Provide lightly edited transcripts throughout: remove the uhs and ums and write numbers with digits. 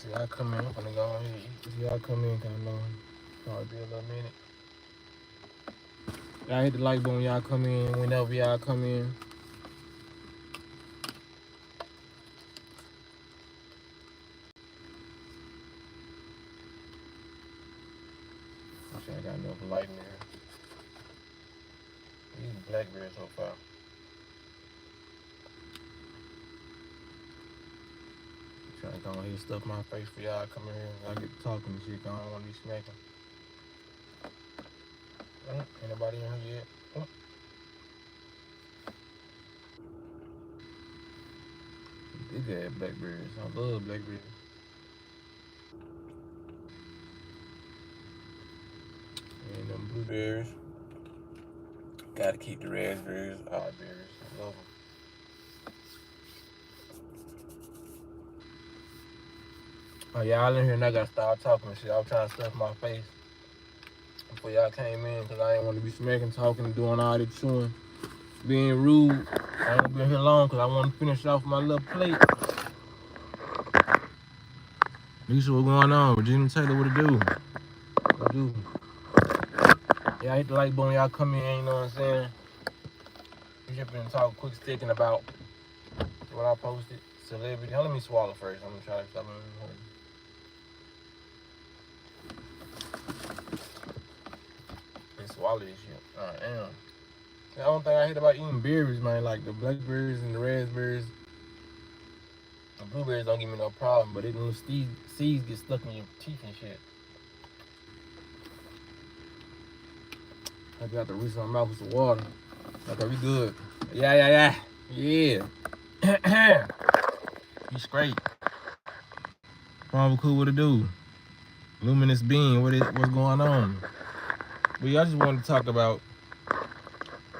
See, I come in. I'm gonna go on here. See, I come in kind of long. Probably be a little minute. Y'all hit the like button when y'all come in. Whenever y'all come in. I'm sure I got enough light in there. These blackberries so far. I'm trying to go ahead and stuff my face for y'all come in here. I get talking and shit. I don't want to be smacking. Anybody in here yet? They got blackberries. I love blackberries. And them blueberries. Gotta keep the raspberries, all berries. I love them. Oh, y'all in here and I gotta start talking and shit. I was trying to stuff my face before y'all came in because I didn't want to be smacking, talking, and doing all that chewing. Being rude. I ain't gonna be here long because I want to finish off my little plate. Lisa, what's going on? Regina Taylor, what it do? What it do? Y'all hit the like button, y'all come in, you know what I'm saying? We just been talking quick sticking about what I posted. Celebrity. Let me swallow first. I'm gonna try to stop and swallow this shit. Damn. The only thing I hate about eating berries, man, like the blackberries and the raspberries, the blueberries don't give me no problem, but little seeds get stuck in your teeth and shit. I got to rinse my mouth with some water. Okay, we good. Yeah. You straight. Probably cool, what it do? Luminous being, what's going on? But yeah, I just wanted to talk about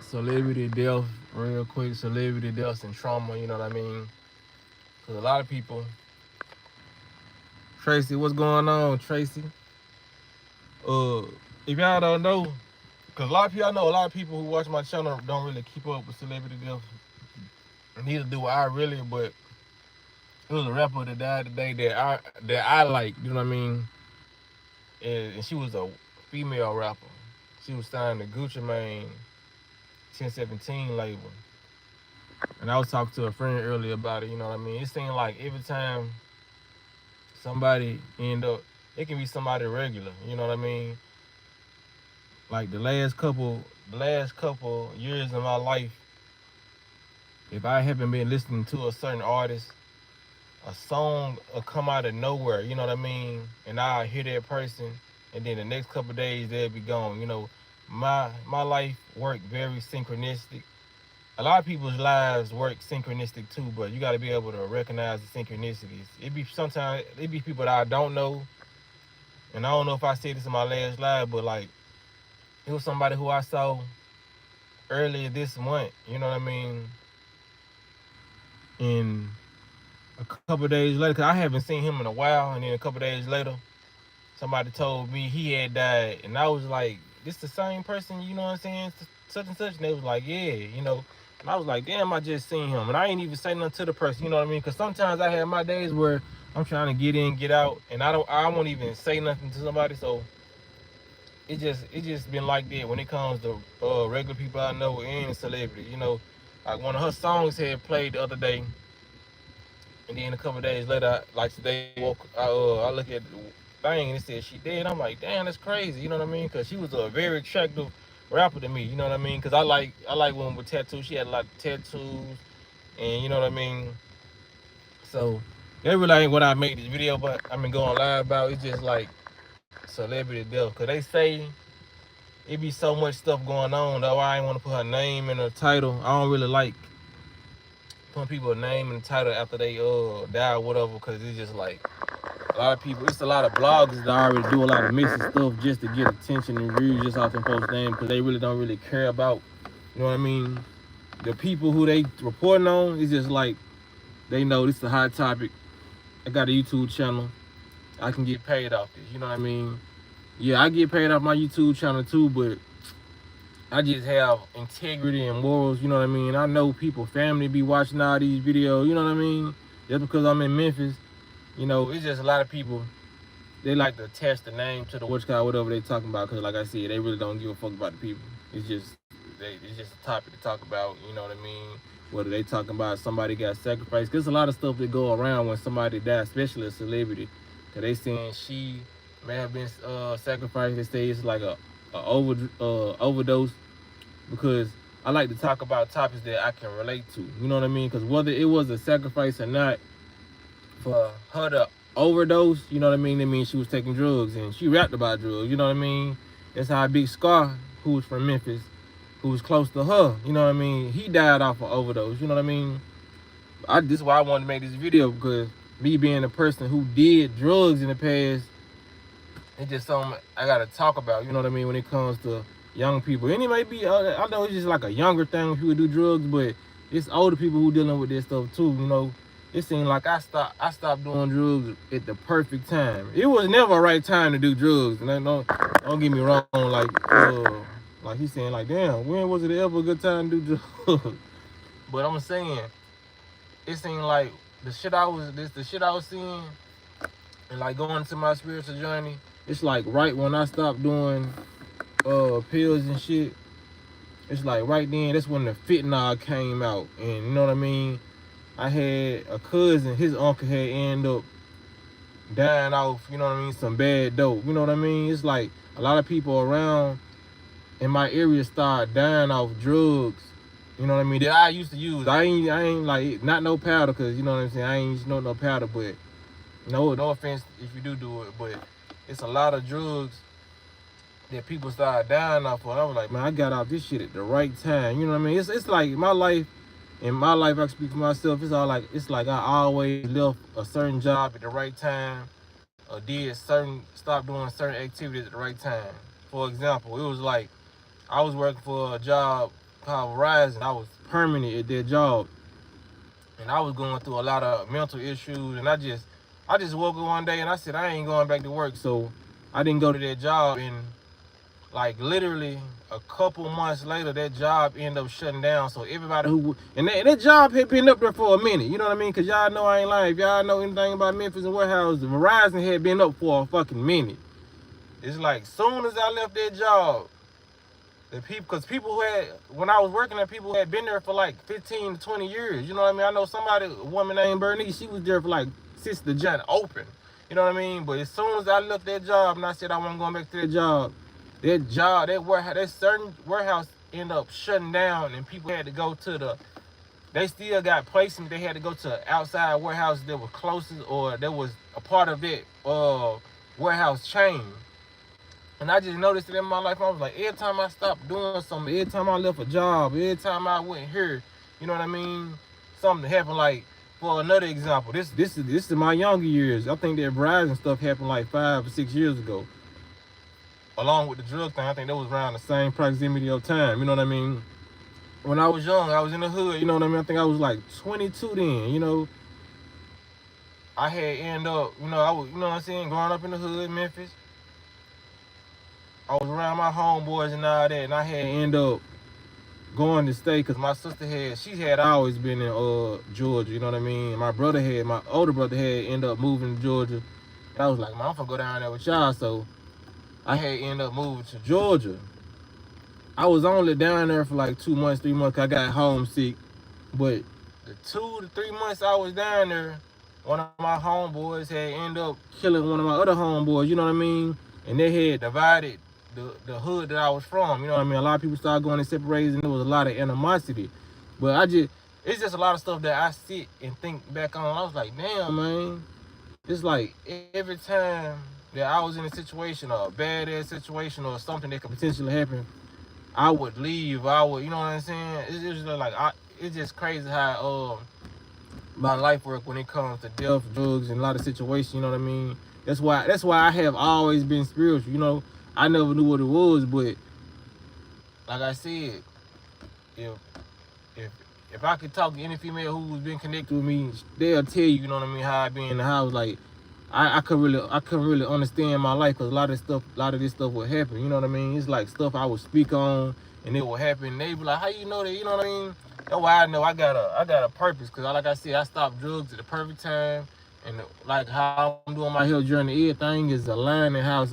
celebrity death real quick. Celebrity deaths and trauma, you know what I mean? Because a lot of people. Tracy, what's going on, Tracy? If y'all don't know, because I know a lot of people who watch my channel don't really keep up with celebrity death. Neither do I really, but it was a rapper that died today that I like, you know what I mean? And she was a female rapper. She was signed to Gucci Mane 1017 label. And I was talking to a friend earlier about it, you know what I mean? It seemed like every time somebody end up, it can be somebody regular, you know what I mean? Like the last couple years of my life, if I haven't been listening to a certain artist, a song will come out of nowhere, you know what I mean? And I'll hear that person, and then the next couple of days they'll be gone. You know, my life worked very synchronistic. A lot of people's lives work synchronistic too, but you got to be able to recognize the synchronicities. Sometimes it be people that I don't know, and I don't know if I said this in my last live, but like it was somebody who I saw earlier this month, you know what I mean? And a couple of days later, because I haven't seen him in a while, and then a couple of days later, somebody told me he had died, and I was like, this the same person, you know what I'm saying, such and such, and they was like, yeah, you know, and I was like, damn, I just seen him, and I ain't even say nothing to the person, you know what I mean, because sometimes I have my days where I'm trying to get in, get out, and I won't even say nothing to somebody, so it just been like that when it comes to regular people I know and celebrities, you know, like one of her songs had played the other day, and then a couple of days later, like today, I look at the thing and it said she dead. I'm like, damn, that's crazy. You know what I mean? Because she was a very attractive rapper to me. You know what I mean? Because I like women with tattoos. She had a lot of tattoos, and you know what I mean. So that really ain't what I made this video, but I've been going live about. It's just like celebrity death. Because they say it be so much stuff going on. Though I ain't want to put her name in the title. I don't really like putting people's name in the title after they die or whatever, because it's just like a lot of people, it's a lot of bloggers that already do a lot of messy stuff just to get attention and views just off them folks' name, because they really don't really care about, you know what I mean, the people who they reporting on. It's just like they know this is a hot topic. I got a YouTube channel, I can get paid off this, you know what I mean? Yeah, I get paid off my YouTube channel too, but I just have integrity and morals, you know what I mean? I know people, family be watching all these videos, you know what I mean? Just because I'm in Memphis, It's just a lot of people, they like to attach the name to the whatever they talking about, because like I said, they really don't give a fuck about the people. It's just a topic to talk about. You know what I mean? Whether they talking about somebody got sacrificed, because a lot of stuff that go around when somebody dies, especially a celebrity, because they saying she may have been sacrificed. They say it's like overdose, because I like to talk about topics that I can relate to. You know what I mean? Because whether it was a sacrifice or not, for her to overdose, you know what I mean? That means she was taking drugs, and she rapped about drugs. You know what I mean? That's how Big Scar, who was from Memphis, who was close to her, you know what I mean? He died off of overdose. You know what I mean? This is why I wanted to make this video, because me being a person who did drugs in the past, it's just something I gotta talk about. You know what I mean? When it comes to young people, and it may be, I know it's just like a younger thing when people do drugs, but it's older people who dealing with this stuff too. It seemed like I stopped doing drugs at the perfect time. It was never a right time to do drugs, and don't get me wrong. Like he's saying, like, damn, when was it ever a good time to do drugs? But I'm saying, it seemed like the shit I was seeing, and like going to my spiritual journey. It's like right when I stopped doing pills and shit. It's like right then, that's when the fentanyl came out, and you know what I mean. I had a cousin, his uncle had ended up dying off, you know what I mean, some bad dope. You know what I mean? It's like a lot of people around in my area start dying off drugs. You know what I mean? That I used to use. I ain't like, not no powder, cause you know what I'm saying. I ain't used no powder, but no offense if you do it, but it's a lot of drugs that people start dying off of. I was like, man, I got off this shit at the right time. You know what I mean? It's like my life. In my life, I can speak for myself. It's like I always left a certain job at the right time, or stopped doing certain activities at the right time. For example, it was like I was working for a job called Verizon. I was permanent at that job, and I was going through a lot of mental issues. And I just woke up one day and I said I ain't going back to work. So I didn't go to that job, and like literally a couple months later, that job ended up shutting down. So everybody that job had been up there for a minute, you know what I mean? Cause y'all know I ain't lying. If y'all know anything about Memphis and warehouse, the Verizon had been up for a fucking minute. It's like soon as I left that job, cause people when I was working there, people who had been there for like 15 to 20 years. You know what I mean? I know a woman named Bernice, she was there for like since the joint open. You know what I mean? But as soon as I left that job and I said I wasn't going back to that job, that certain warehouse ended up shutting down, and people had to go to they still got placement. They had to go to outside warehouses that were closest, or that was a part of that warehouse chain. And I just noticed it in my life. I was like, every time I stopped doing something, every time I left a job, every time I went here, you know what I mean? Something happened. Like, for another example, this is my younger years. I think that Verizon stuff happened like 5 or 6 years ago. Along with the drug thing, I think that was around the same proximity of time. You know what I mean? When I was young, I was in the hood. You know what I mean? I think I was like 22 then. You know, I had ended up. I was. You know what I'm saying? Growing up in the hood, Memphis. I was around my homeboys and all that, and I had ended up going to stay because my sister had always been in Georgia. You know what I mean? My older brother had ended up moving to Georgia. And I was like, man, I'm gonna go down there with y'all. So I had ended up moving to Georgia. I was only down there for like 2 months, 3 months. I got homesick. But the 2 to 3 months I was down there, one of my homeboys had ended up killing one of my other homeboys, you know what I mean? And they had divided the hood that I was from, you know what I mean? A lot of people started going and separating, and there was a lot of animosity. But it's just a lot of stuff that I sit and think back on. I was like, damn, man. It's like every time that I was in a situation, or a bad-ass situation, or something that could potentially happen, I would leave. You know what I'm saying? It's just like, it's just crazy how my life work when it comes to death, drugs, and a lot of situations. You know what I mean? That's why I have always been spiritual. You know, I never knew what it was, but like I said, if I could talk to any female who's been connected with me, they'll tell you, you know what I mean, how I been in the house. Like, I couldn't really understand my life, because a lot of this stuff would happen. You know what I mean? It's like stuff I would speak on, and it would happen. And they be like, how you know that? You know what I mean? That's why I know I got a purpose, because like I said, I stopped drugs at the perfect time, And like how I'm doing my health journey, everything is aligning how how it's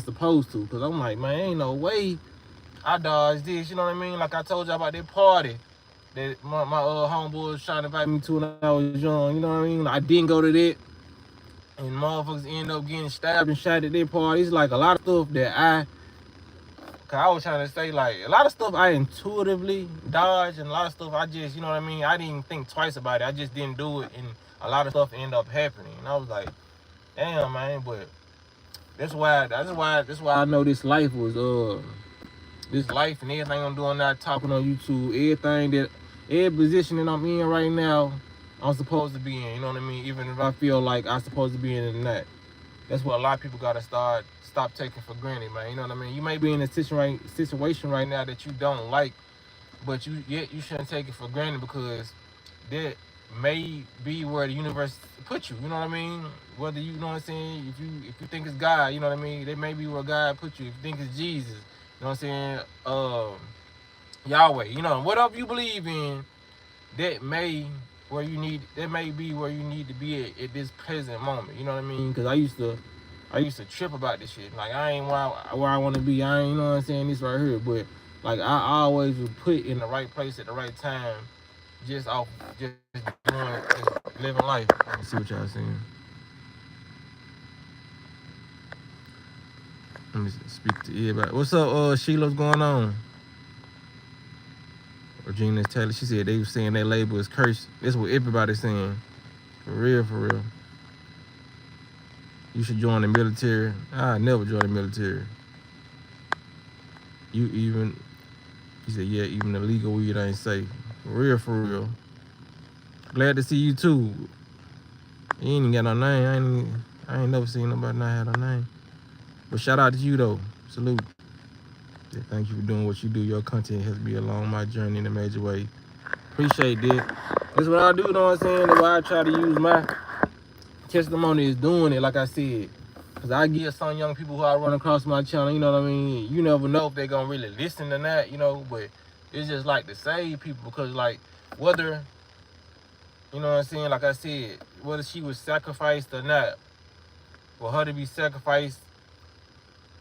supposed to. Cause I'm like, man, ain't no way I dodged this. You know what I mean? Like I told you about that party that my homeboy was trying to invite me to when I was young. You know what I mean? I didn't go to that, and motherfuckers end up getting stabbed and shot at that party. It's like a lot of stuff that cause I was trying to say, like, a lot of stuff I intuitively dodged, and a lot of stuff I just, you know what I mean? I didn't think twice about it. I just didn't do it, and a lot of stuff ended up happening. And I was like, damn, man, but that's why I know this life and everything I'm doing now, talking on YouTube, every position that I'm in right now, I'm supposed to be in, you know what I mean? Even if I feel like I'm supposed to be in it or not. That's what a lot of people gotta stop taking for granted, man. You know what I mean? You may be in a situation right now that you don't like, but you shouldn't take it for granted, because that may be where the universe put you. You know what I mean? Whether you know what I'm saying, if you think it's God, you know what I mean, that may be where God put you. If you think it's Jesus, you know what I'm saying, Yahweh, you know, whatever you believe in, that may be where you need to be at this present moment. You know what I mean? Because I used to trip about this shit. Like, I ain't where I want to be. I ain't, you know what I'm saying, this right here. But like, I always was put in the right place at the right time, just living life. Let me see what y'all saying. Let me speak to everybody. What's up, Sheila? What's going on? Regina Taylor, she said they were saying that label is cursed. That's what everybody's saying. For real, for real. You should join the military. I never join the military. He said, yeah, even the legal weed ain't safe. For real, for real. Glad to see you too. You ain't even got no name. I ain't never seen nobody not have a name. But shout out to you though. Salute. Yeah, thank you for doing what you do. Your content has been along my journey in a major way. Appreciate that. That's what I do, you know what I'm saying? That's why I try to use my testimony is doing it, like I said. Because I get some young people who I run across my channel, you know what I mean? You never know if they're going to really listen or not, you know, but it's just like to save people, because like whether, you know what I'm saying, like I said, whether she was sacrificed or not, for her to be sacrificed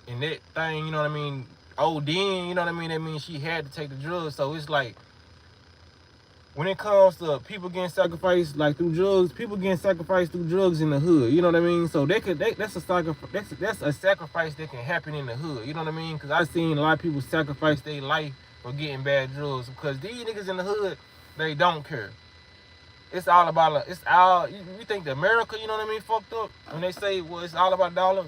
in that thing, you know what I mean, then, you know what I mean, that means she had to take the drugs. So it's like, when it comes to people getting sacrificed like through drugs, people getting sacrificed through drugs in the hood. You know what I mean? So that's a sacrifice that can happen in the hood. You know what I mean? Because I've seen a lot of people sacrifice their life for getting bad drugs, because these niggas in the hood, they don't care. It's all about you think that America, you know what I mean, fucked up when they say, well, it's all about dollar,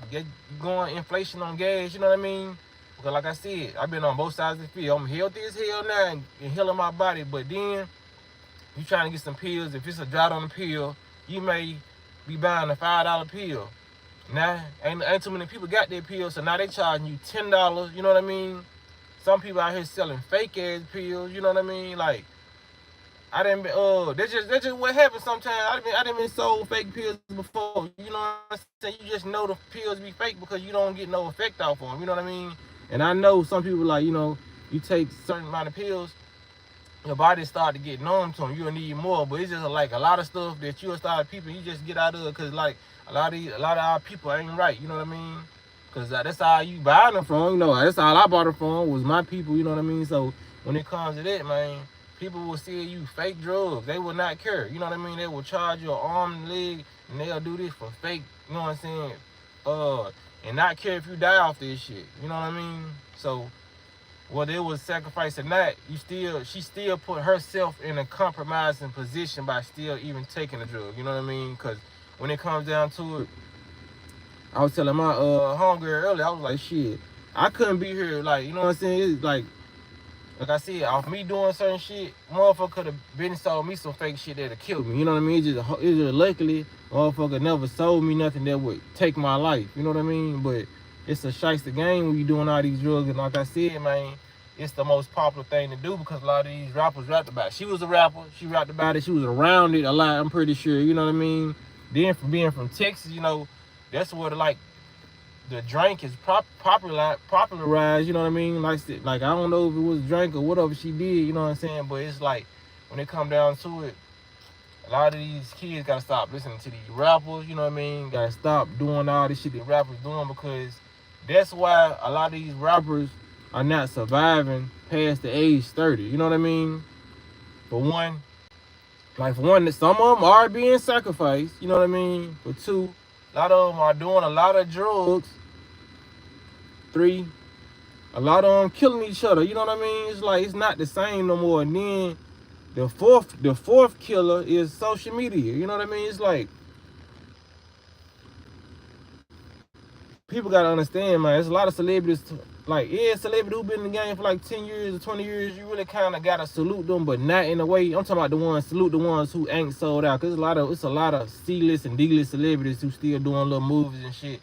going inflation on gas. You know what I mean? Because like I said, I've been on both sides of the field. I'm healthy as hell now and healing my body, but then you trying to get some pills. If it's a drought on the pill, you may be buying a $5 pill. Now, ain't too many people got that pill, so now they charging you $10. You know what I mean? Some people out here selling fake ass pills. You know what I mean? Like, I didn't. That's just what happens sometimes. I didn't been sold fake pills before. You know what I'm saying? You just know the pills be fake because you don't get no effect off of them. You know what I mean? And I know some people, like, you know, you take a certain amount of pills, your body start to get numb to them. You'll need more, but it's just like a lot of stuff that you'll start people, you just get out of it, because like a lot of our people ain't right. You know what I mean? Because that's how you buy them from. You know, that's all I bought it from was my people. You know what I mean? So when it comes to that, man, people will sell you fake drugs. They will not care. You know what I mean? They will charge you an arm and leg, and they'll do this for fake. You know what I'm saying? And not care if you die off this shit. You know what I mean? So whether it was sacrifice or not, she still put herself in a compromising position by still even taking the drug. You know what I mean? Because when it comes down to it, I was telling my homegirl earlier, I was like, shit, I couldn't be here. Like, you know what I'm saying? It's like I said, off me doing certain shit, motherfucker could have been sold me some fake shit that'd kill me. You know what I mean? It's just luckily, motherfucker never sold me nothing that would take my life. You know what I mean? But it's a shiesty game when you doing all these drugs. And like I said, man, it's the most popular thing to do because a lot of these rappers rapped about it. She was a rapper. She rapped about it. She was around it a lot, I'm pretty sure. You know what I mean? Then from being from Texas, you know, that's where like the drink is popularized, you know what I mean? Like I don't know if it was drink or whatever she did, you know what I'm saying? But it's like, when it come down to it, A lot of these kids gotta stop listening to these rappers, you know what I mean? Gotta stop doing all this shit that rappers doing, because that's why a lot of these rappers are not surviving past the age 30. You know what I mean? For one, some of them are being sacrificed. You know what I mean? For two, a lot of them are doing a lot of drugs. Three, a lot of them killing each other. You know what I mean? It's like it's not the same no more. And then the fourth killer is social media. You know what I mean? It's like people gotta understand, man. There's a lot of celebrities. Like, yeah, celebrity who been in the game for like 10 years or 20 years, you really kind of gotta salute them, but not in a way. I'm talking about salute the ones who ain't sold out. Cause it's a lot of C-list and D-list celebrities who still doing little movies and shit,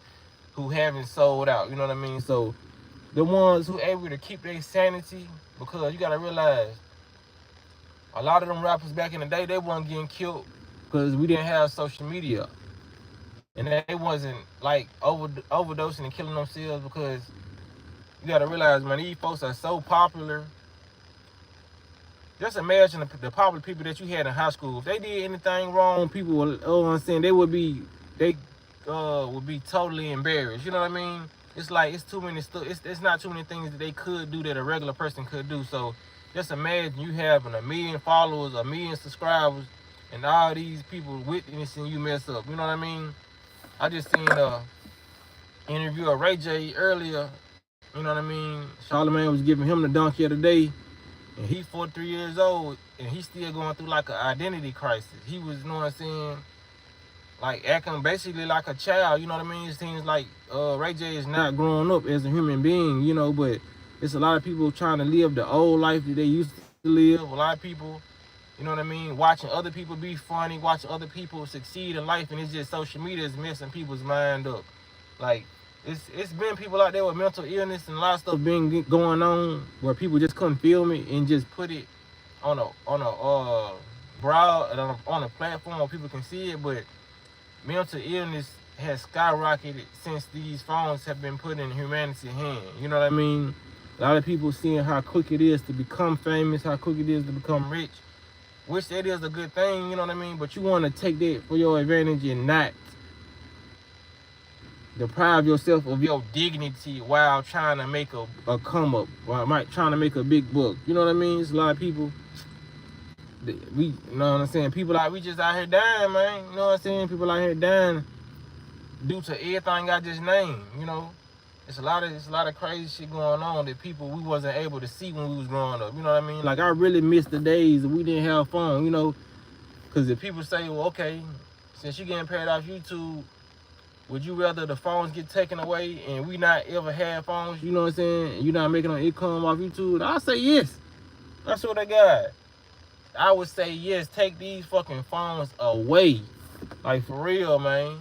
who haven't sold out. You know what I mean? So the ones who able to keep their sanity, because you gotta realize, a lot of them rappers back in the day, they wasn't getting killed because we didn't have social media, and they wasn't like overdosing and killing themselves, because you gotta realize, man, these folks are so popular. Just imagine the popular people that you had in high school. If they did anything wrong, people would, I'm saying, they would be totally embarrassed. You know what I mean? It's like it's too many stuff. It's not too many things that they could do that a regular person could do. So just imagine you having 1 million followers, 1 million subscribers, and all these people witnessing you mess up. You know what I mean? I just seen a interview of Ray J earlier. You know what I mean? Charlamagne was giving him the donkey of the day, and he's 43 years old, and he's still going through like an identity crisis. He was, you know what I'm saying, like acting basically like a child. You know what I mean? It seems like Ray J is not growing up as a human being, you know, but it's a lot of people trying to live the old life that they used to live. A lot of people, you know what I mean, watching other people be funny, watching other people succeed in life, and it's just social media is messing people's mind up. Like, it's been people out there with mental illness and a lot of stuff been going on where people just couldn't film it and just put it on a platform where people can see it. But mental illness has skyrocketed since these phones have been put in humanity's hand. You know what I mean? A lot of people seeing how quick it is to become famous, how quick it is to become rich, which that is a good thing, you know what I mean? But you want to take that for your advantage and not deprive yourself of your dignity while trying to make a come up, while trying to make a big buck. You know what I mean? It's a lot of people. You know what I'm saying? People like, we just out here dying, man. You know what I'm saying? People out here dying due to everything I just named. You know, it's a lot of crazy shit going on that we wasn't able to see when we was growing up. You know what I mean? Like, I really miss the days that we didn't have phone. You know, because if people say, well, okay, since you getting paid off YouTube, would you rather the phones get taken away and we not ever have phones? You know what I'm saying? And you not making no income off YouTube? I'll say yes. That's what I got. I would say yes. Take these fucking phones away, like, for real, man.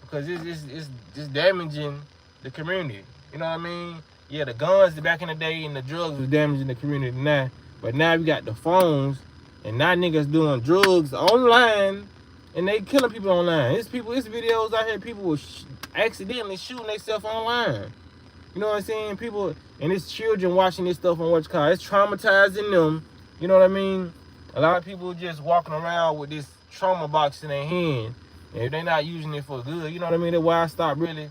Because it's damaging the community. You know what I mean? Yeah, the guns back in the day and the drugs was damaging the community now. But now we got the phones, and now niggas doing drugs online, and they killing people online. It's videos out here, people were accidentally shooting themselves online. You know what I'm saying? People, and it's children watching this stuff on what's called. It's traumatizing them. You know what I mean? A lot of people just walking around with this trauma box in their hand, and if they're not using it for good, you know what I mean? That's why I stopped really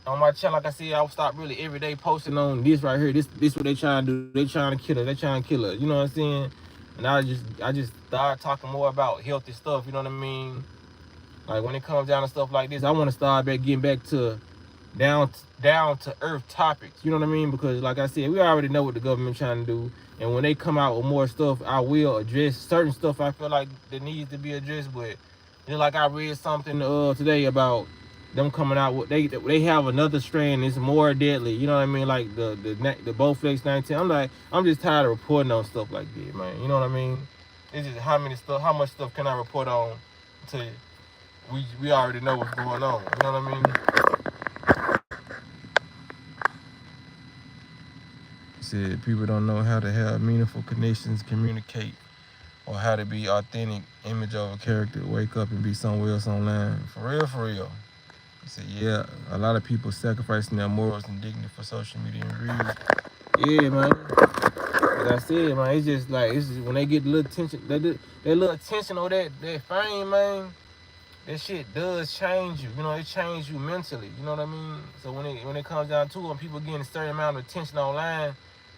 on my channel. Like I said, I'll stop really every day posting on this right here. This what they trying to do. They trying to kill her. They trying to kill her. You know what I'm saying? And I just started talking more about healthy stuff. You know what I mean? Like, when it comes down to stuff like this, I want to start getting back to down to earth topics. You know what I mean? Because, like I said, we already know what the government trying to do. And when they come out with more stuff, I will address certain stuff I feel like that needs to be addressed. But just like I read something today about them coming out with, they have another strand that's more deadly. You know what I mean? Like the Bowflex 19. I'm just tired of reporting on stuff like that, man. You know what I mean? It's just how much stuff can I report on to you? We already know what's going on. You know what I mean? Said people don't know how to have meaningful connections, communicate, or how to be authentic, image over character, wake up and be somewhere else online. For real. He said, yeah, a lot of people sacrificing their morals and dignity for social media and views. Yeah, man. like I said, man, it's just when they get a little attention, that little attention or that fame, man, that shit does change you. You know, it changes you mentally. You know what I mean? So when it comes down to it, people getting a certain amount of attention online,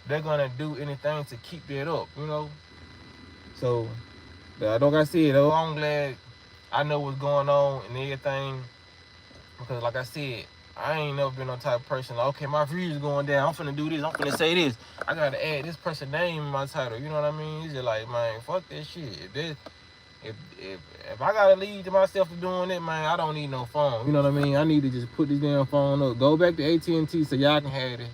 they're gonna do anything to keep that up. You know. So, like I said, though, I'm glad I know what's going on and everything, because like I said, I ain't never been no type of person like, okay, my views going down, I'm finna do this, I'm finna say this, I gotta add this person's name in my title. You know what I mean? It's just like, man, fuck that shit. If I gotta lead to myself to doing it, man, I don't need no phone. You know what I mean? I need to just put this damn phone up. Go back to AT&T so y'all can have it.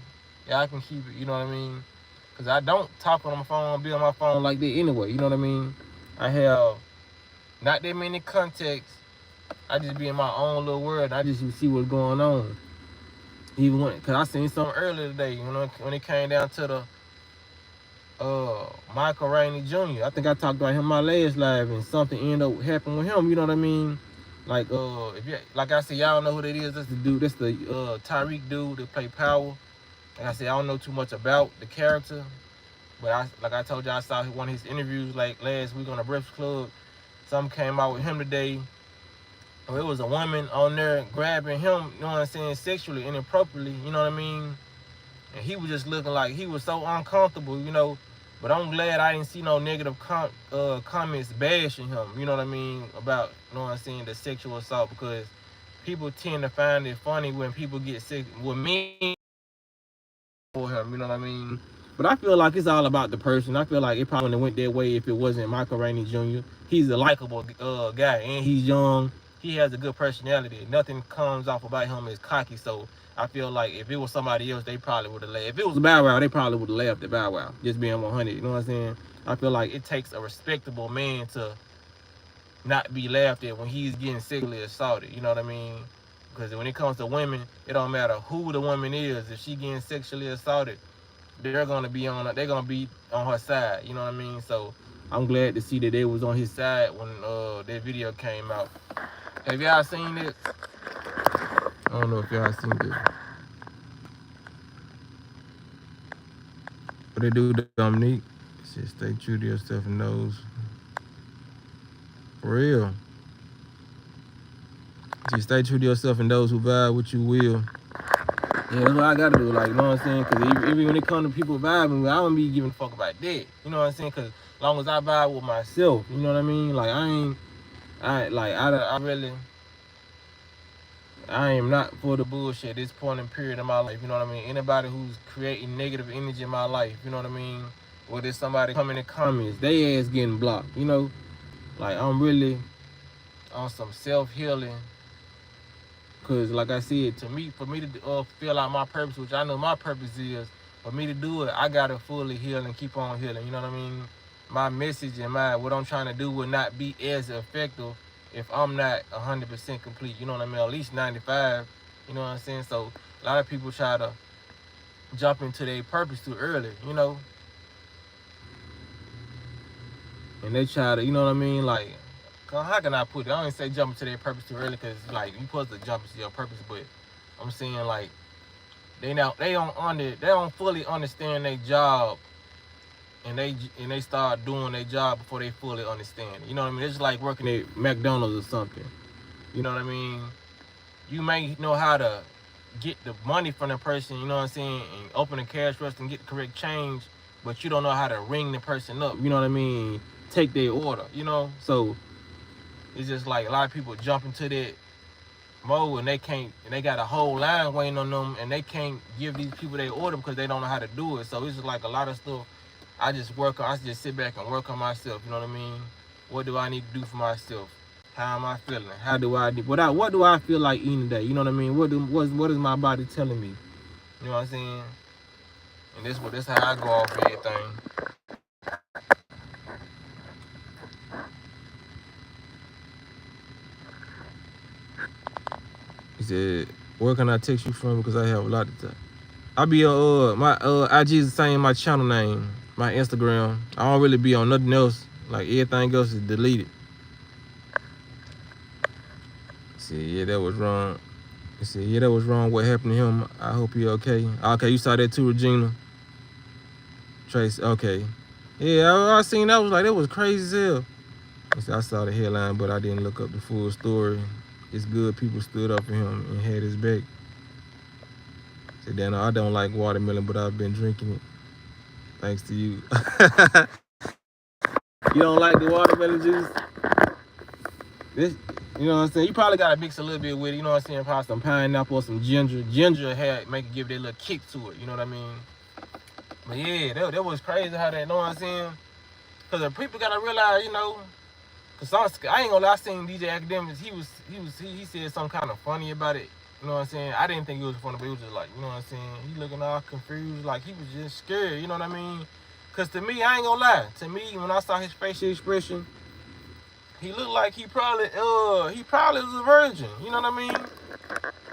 Y'all can keep it. You know what I mean? Because I don't talk on my phone, be on my phone like that anyway. You know what I mean? I have not that many contacts. I just be in my own little world. I just see what's going on. Even when, cause I seen something earlier today. You know, when it came down to the Michael Rainey Jr. I think I talked about him in my last live, and something ended up happening with him. You know what I mean? Like if you, like I said, y'all know who that is. That's the dude. That's the Tyreek dude that play Power. Like I said, I don't know too much about the character, but like I told y'all, I saw one of his interviews like last week on the Breakfast Club. Something came out with him today. It was a woman on there grabbing him, you know what I'm saying, sexually, inappropriately, you know what I mean? And he was just looking like he was so uncomfortable, you know. But I'm glad I didn't see no negative comments bashing him, you know what I mean, about, you know what I'm saying, the sexual assault, because people tend to find it funny when people get sick with me for him, you know what I mean? But I feel like it's all about the person. I feel like it probably wouldn't have went that way if it wasn't Michael Rainey Jr. He's a likable guy, and he's young. He has a good personality. Nothing comes off about him as cocky. So I feel like if it was somebody else, they probably would have laughed. If it was Bow Wow, they probably would have laughed at Bow Wow. Just being 100, you know what I'm saying? I feel like it takes a respectable man to not be laughed at when he's getting sexually assaulted. You know what I mean? Because when it comes to women, it don't matter who the woman is. If she getting sexually assaulted, they're gonna be on her side. You know what I mean? So I'm glad to see that they was on his side when that video came out. Have y'all seen it? I don't know if y'all seen it. What they do, Dominique? It says stay true to yourself and those. For real. Just stay true to yourself and those who vibe with you will. Yeah, that's what I gotta do, like, you know what I'm saying? Because even when it comes to people vibing, I don't be giving a fuck about that. You know what I'm saying? Because as long as I vibe with myself, you know what I mean? Like, I am not for the bullshit at this point in period in my life, you know what I mean? Anybody who's creating negative energy in my life, you know what I mean? Whether it's somebody coming in the comments, they ass getting blocked, you know? Like, I'm really on some self-healing. Because, like I said, for me to feel out my purpose, which I know my purpose is, for me to do it, I got to fully heal and keep on healing, you know what I mean? My message and what I'm trying to do will not be as effective if I'm not 100% complete, you know what I mean? At least 95, you know what I'm saying? So, a lot of people try to jump into their purpose too early, you know? And they try to, you know what I mean? Like, how can I put it? I don't say jump into their purpose too early, because like you supposed to jump into your purpose, but I'm saying like they don't fully understand their job, and they start doing their job before they fully understand it. You know what I mean? It's just like working at McDonald's or something. You know what I mean? You may know how to get the money from the person, you know what I'm saying, and open the cash register and get the correct change, but you don't know how to ring the person up, you know what I mean? Take their order, you know? So it's just like a lot of people jump into that mode and they got a whole line waiting on them, and they can't give these people their order because they don't know how to do it. So it's just like a lot of stuff I just sit back and work on myself, you know what I mean? What do I need to do for myself? How am I feeling? What do I feel like eating today? You know what I mean? What is my body telling me? You know what I'm saying? And this how I go off everything. He said, where can I text you from? Because I have a lot of time. I be on my IG is the same, my channel name, my Instagram. I don't really be on nothing else. Like everything else is deleted. See, yeah, that was wrong. He said, yeah, that was wrong. What happened to him? I hope you're okay. Okay, you saw that too, Regina. Trace. Okay. Yeah, I seen that. Was like, that was crazy as hell. I saw the headline, but I didn't look up the full story. It's good people stood up for him and had his back. Said, Dan, I don't like watermelon, but I've been drinking it. Thanks to you. You don't like the watermelon juice? This, you know what I'm saying? You probably gotta mix a little bit with it, you know what I'm saying? Probably some pineapple or some ginger. Ginger make it give it a little kick to it, you know what I mean? But yeah, that was crazy how that, you know what I'm saying? Cause the people gotta realize, you know, cause I ain't gonna lie, I seen DJ Academics, he said something kind of funny about it. You know what I'm saying? I didn't think it was funny, but it was just like, you know what I'm saying? He looking all confused, like he was just scared, you know what I mean? Cause to me, I ain't gonna lie, to me, when I saw his facial expression, he looked like he probably was a virgin, you know what I mean?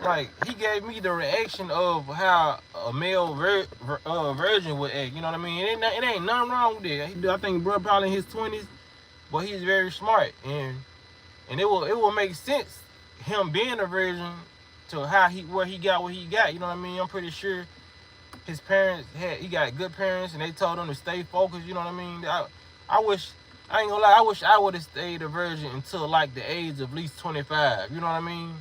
Like, he gave me the reaction of how a male virgin would act, you know what I mean? It ain't nothing wrong with it. I think bro probably in his 20s, but he's very smart, and it will make sense him being a virgin to how where he got what he got. You know what I mean? I'm pretty sure his parents he got good parents, and they told him to stay focused. You know what I mean? I ain't gonna lie. I wish I would have stayed a virgin until like the age of at least 25. You know what I mean?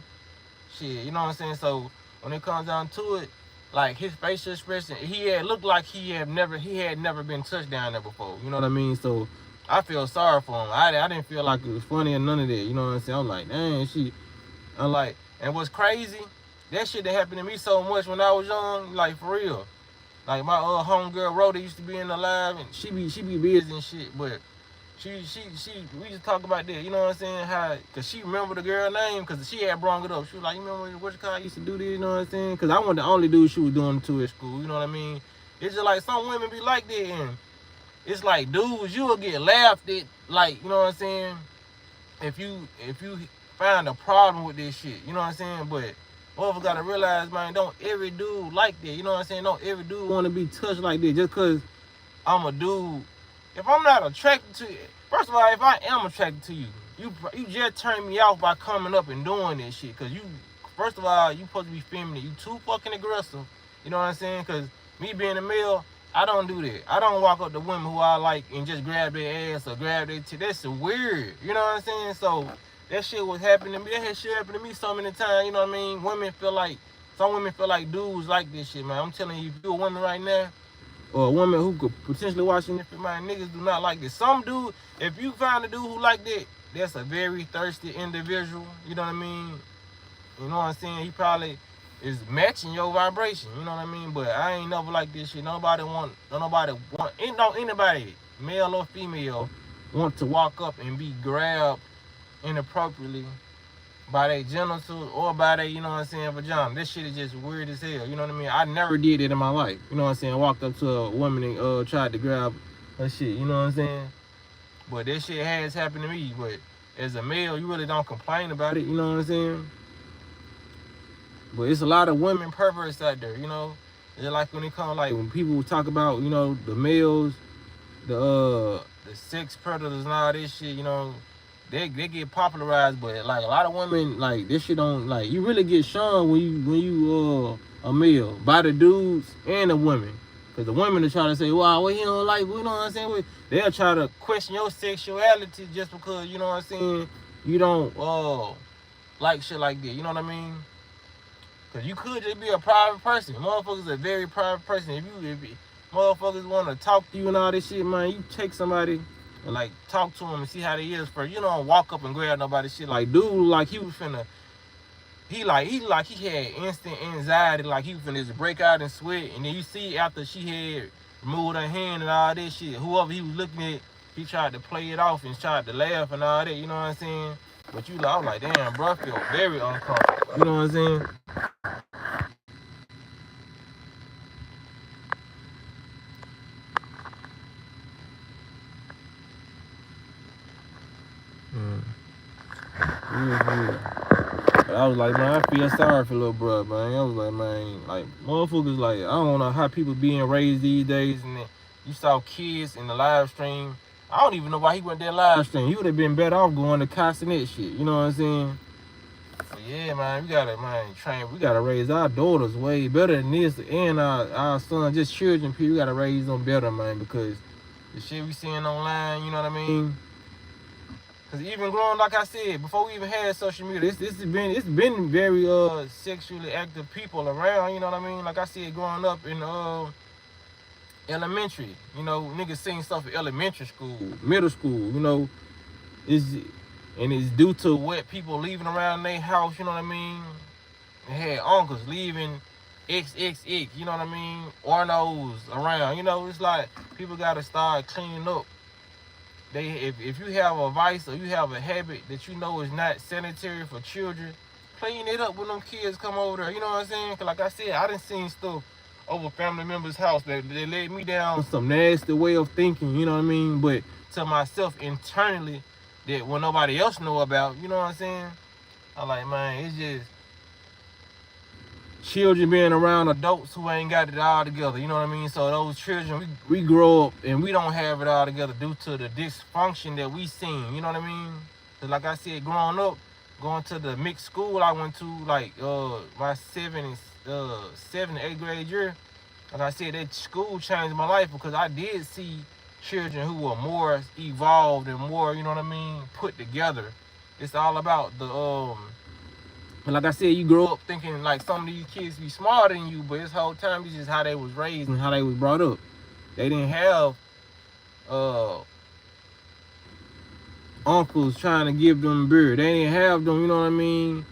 Shit, you know what I'm saying? So when it comes down to it, like his facial expression, he had looked like he had never been touched down there before. You know what I mean? So I feel sorry for him. I didn't feel like it was funny or none of that. You know what I'm saying? I'm like, dang, I'm like, and what's crazy, that shit that happened to me so much when I was young, like for real. Like my homegirl Rhoda used to be in the live, and she be busy and shit, but we just talk about that, you know what I'm saying? How, cause she remember the girl name, cause she had brought it up. She was like, you remember what your car used to do this, you know what I'm saying? Cause I wasn't the only dude she was doing it to at school, you know what I mean? It's just like some women be like that, and it's like dudes, you will get laughed at, like, you know what I'm saying? If you find a problem with this shit, you know what I'm saying? But motherfuckers gotta realize, man, don't every dude like that, you know what I'm saying? Don't every dude want to be touched like that just cause I'm a dude. If I'm not attracted to you, first of all, if I am attracted to you, you just turn me off by coming up and doing this shit. Cause you, first of all, you supposed to be feminine. You too fucking aggressive. You know what I'm saying? Cause me being a male, I don't do that. I don't walk up to women who I like and just grab their ass or grab their titty. That's weird. You know what I'm saying? So that shit was happening to me. That shit happened to me so many times. You know what I mean? Some women feel like dudes like this shit, man. I'm telling you, if you're a woman right now, or a woman who could potentially watch it, man, niggas do not like this. Some dude, if you find a dude who like that, that's a very thirsty individual. You know what I mean? You know what I'm saying? He probably is matching your vibration. You know what I mean? But I ain't never like this shit. Anybody, male or female, want to walk up and be grabbed inappropriately by their genitals or by their, you know what I'm saying, vagina. This shit is just weird as hell, you know what I mean? I never did it in my life, you know what I'm saying? Walked up to a woman and tried to grab her shit, you know what I'm saying? But that shit has happened to me, but as a male, you really don't complain about it, you know what I'm saying? But it's a lot of women perverts out there, you know? It's like when it comes, like when people talk about, you know, the males, the sex predators and all this shit, you know, they get popularized, but like a lot of women, like this shit don't, like, you really get shown when you a male by the dudes and the women, cause the women are trying to say, wow, what he don't like, you know what I'm saying? They'll try to question your sexuality just because, you know what I'm saying, you don't like shit like that, you know what I mean? Cause you could just be a private person. Motherfuckers a very private person. If motherfuckers want to talk to you and all this shit, man, you take somebody and like talk to them and see how they is first. You don't walk up and grab nobody's shit. Like dude, like he was finna, he had instant anxiety, like he was finna just break out in sweat. And then you see after she had removed her hand and all this shit, whoever he was looking at, he tried to play it off and tried to laugh and all that. You know what I'm saying? But I was like, damn, bro, I feel very uncomfortable. You know what I'm saying? But I was like, man, I feel sorry for little bro, man. I was like, man, like motherfuckers, like I don't know how people being raised these days, and then you saw kids in the live stream. I don't even know why he went there live stream. He would have been better off going to Castanet shit. You know what I'm saying? But yeah, man, we gotta raise our daughters way better than this, and our sons, just children. People, we gotta raise them better, man, because the shit we seeing online, you know what I mean? Cause even growing, like I said, before we even had social media, it's been very sexually active people around, you know what I mean? Like I said, growing up in elementary, you know, niggas seeing stuff in elementary school, middle school, you know, it's due to what people leaving around their house, you know what I mean? They had uncles leaving XXX, you know what I mean? Ornos around, you know, it's like people gotta start cleaning up. If you have a vice or you have a habit that you know is not sanitary for children, clean it up when them kids come over there. You know what I'm saying? Cause like I said, I done seen stuff over family members' house that led me down some nasty way of thinking. You know what I mean? But to myself internally, that when nobody else know about. You know what I'm saying? I'm like, man, it's just children being around adults who ain't got it all together, you know what I mean? So those children, we grow up and we don't have it all together due to the dysfunction that we seen, you know what I mean? Cause like I said, growing up, going to the mixed school I went to, like my 7th and 8th grade year, like I said, that school changed my life because I did see children who were more evolved and more, you know what I mean, put together. It's all about and like I said, you grow up thinking like some of these kids be smarter than you, but this whole time it's just how they was raised and how they was brought up. They didn't have uncles trying to give them beer. They didn't have them, you know what I mean,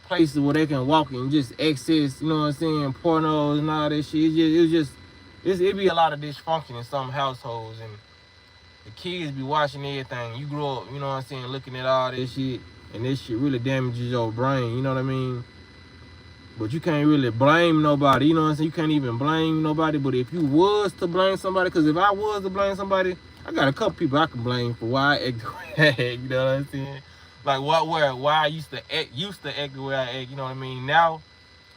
places where they can walk and just access, you know what I'm saying, pornos and all that shit. It be a lot of dysfunction in some households, and the kids be watching everything. You grow up, you know what I'm saying, looking at all this shit, and this shit really damages your brain, you know what I mean? But you can't really blame nobody, you know what I'm saying? You can't even blame nobody, but if you was to blame somebody, because if I was to blame somebody, I got a couple people I can blame for why I act the way I act, you know what I'm saying? Like why I used to act the way I act, you know what I mean? Now,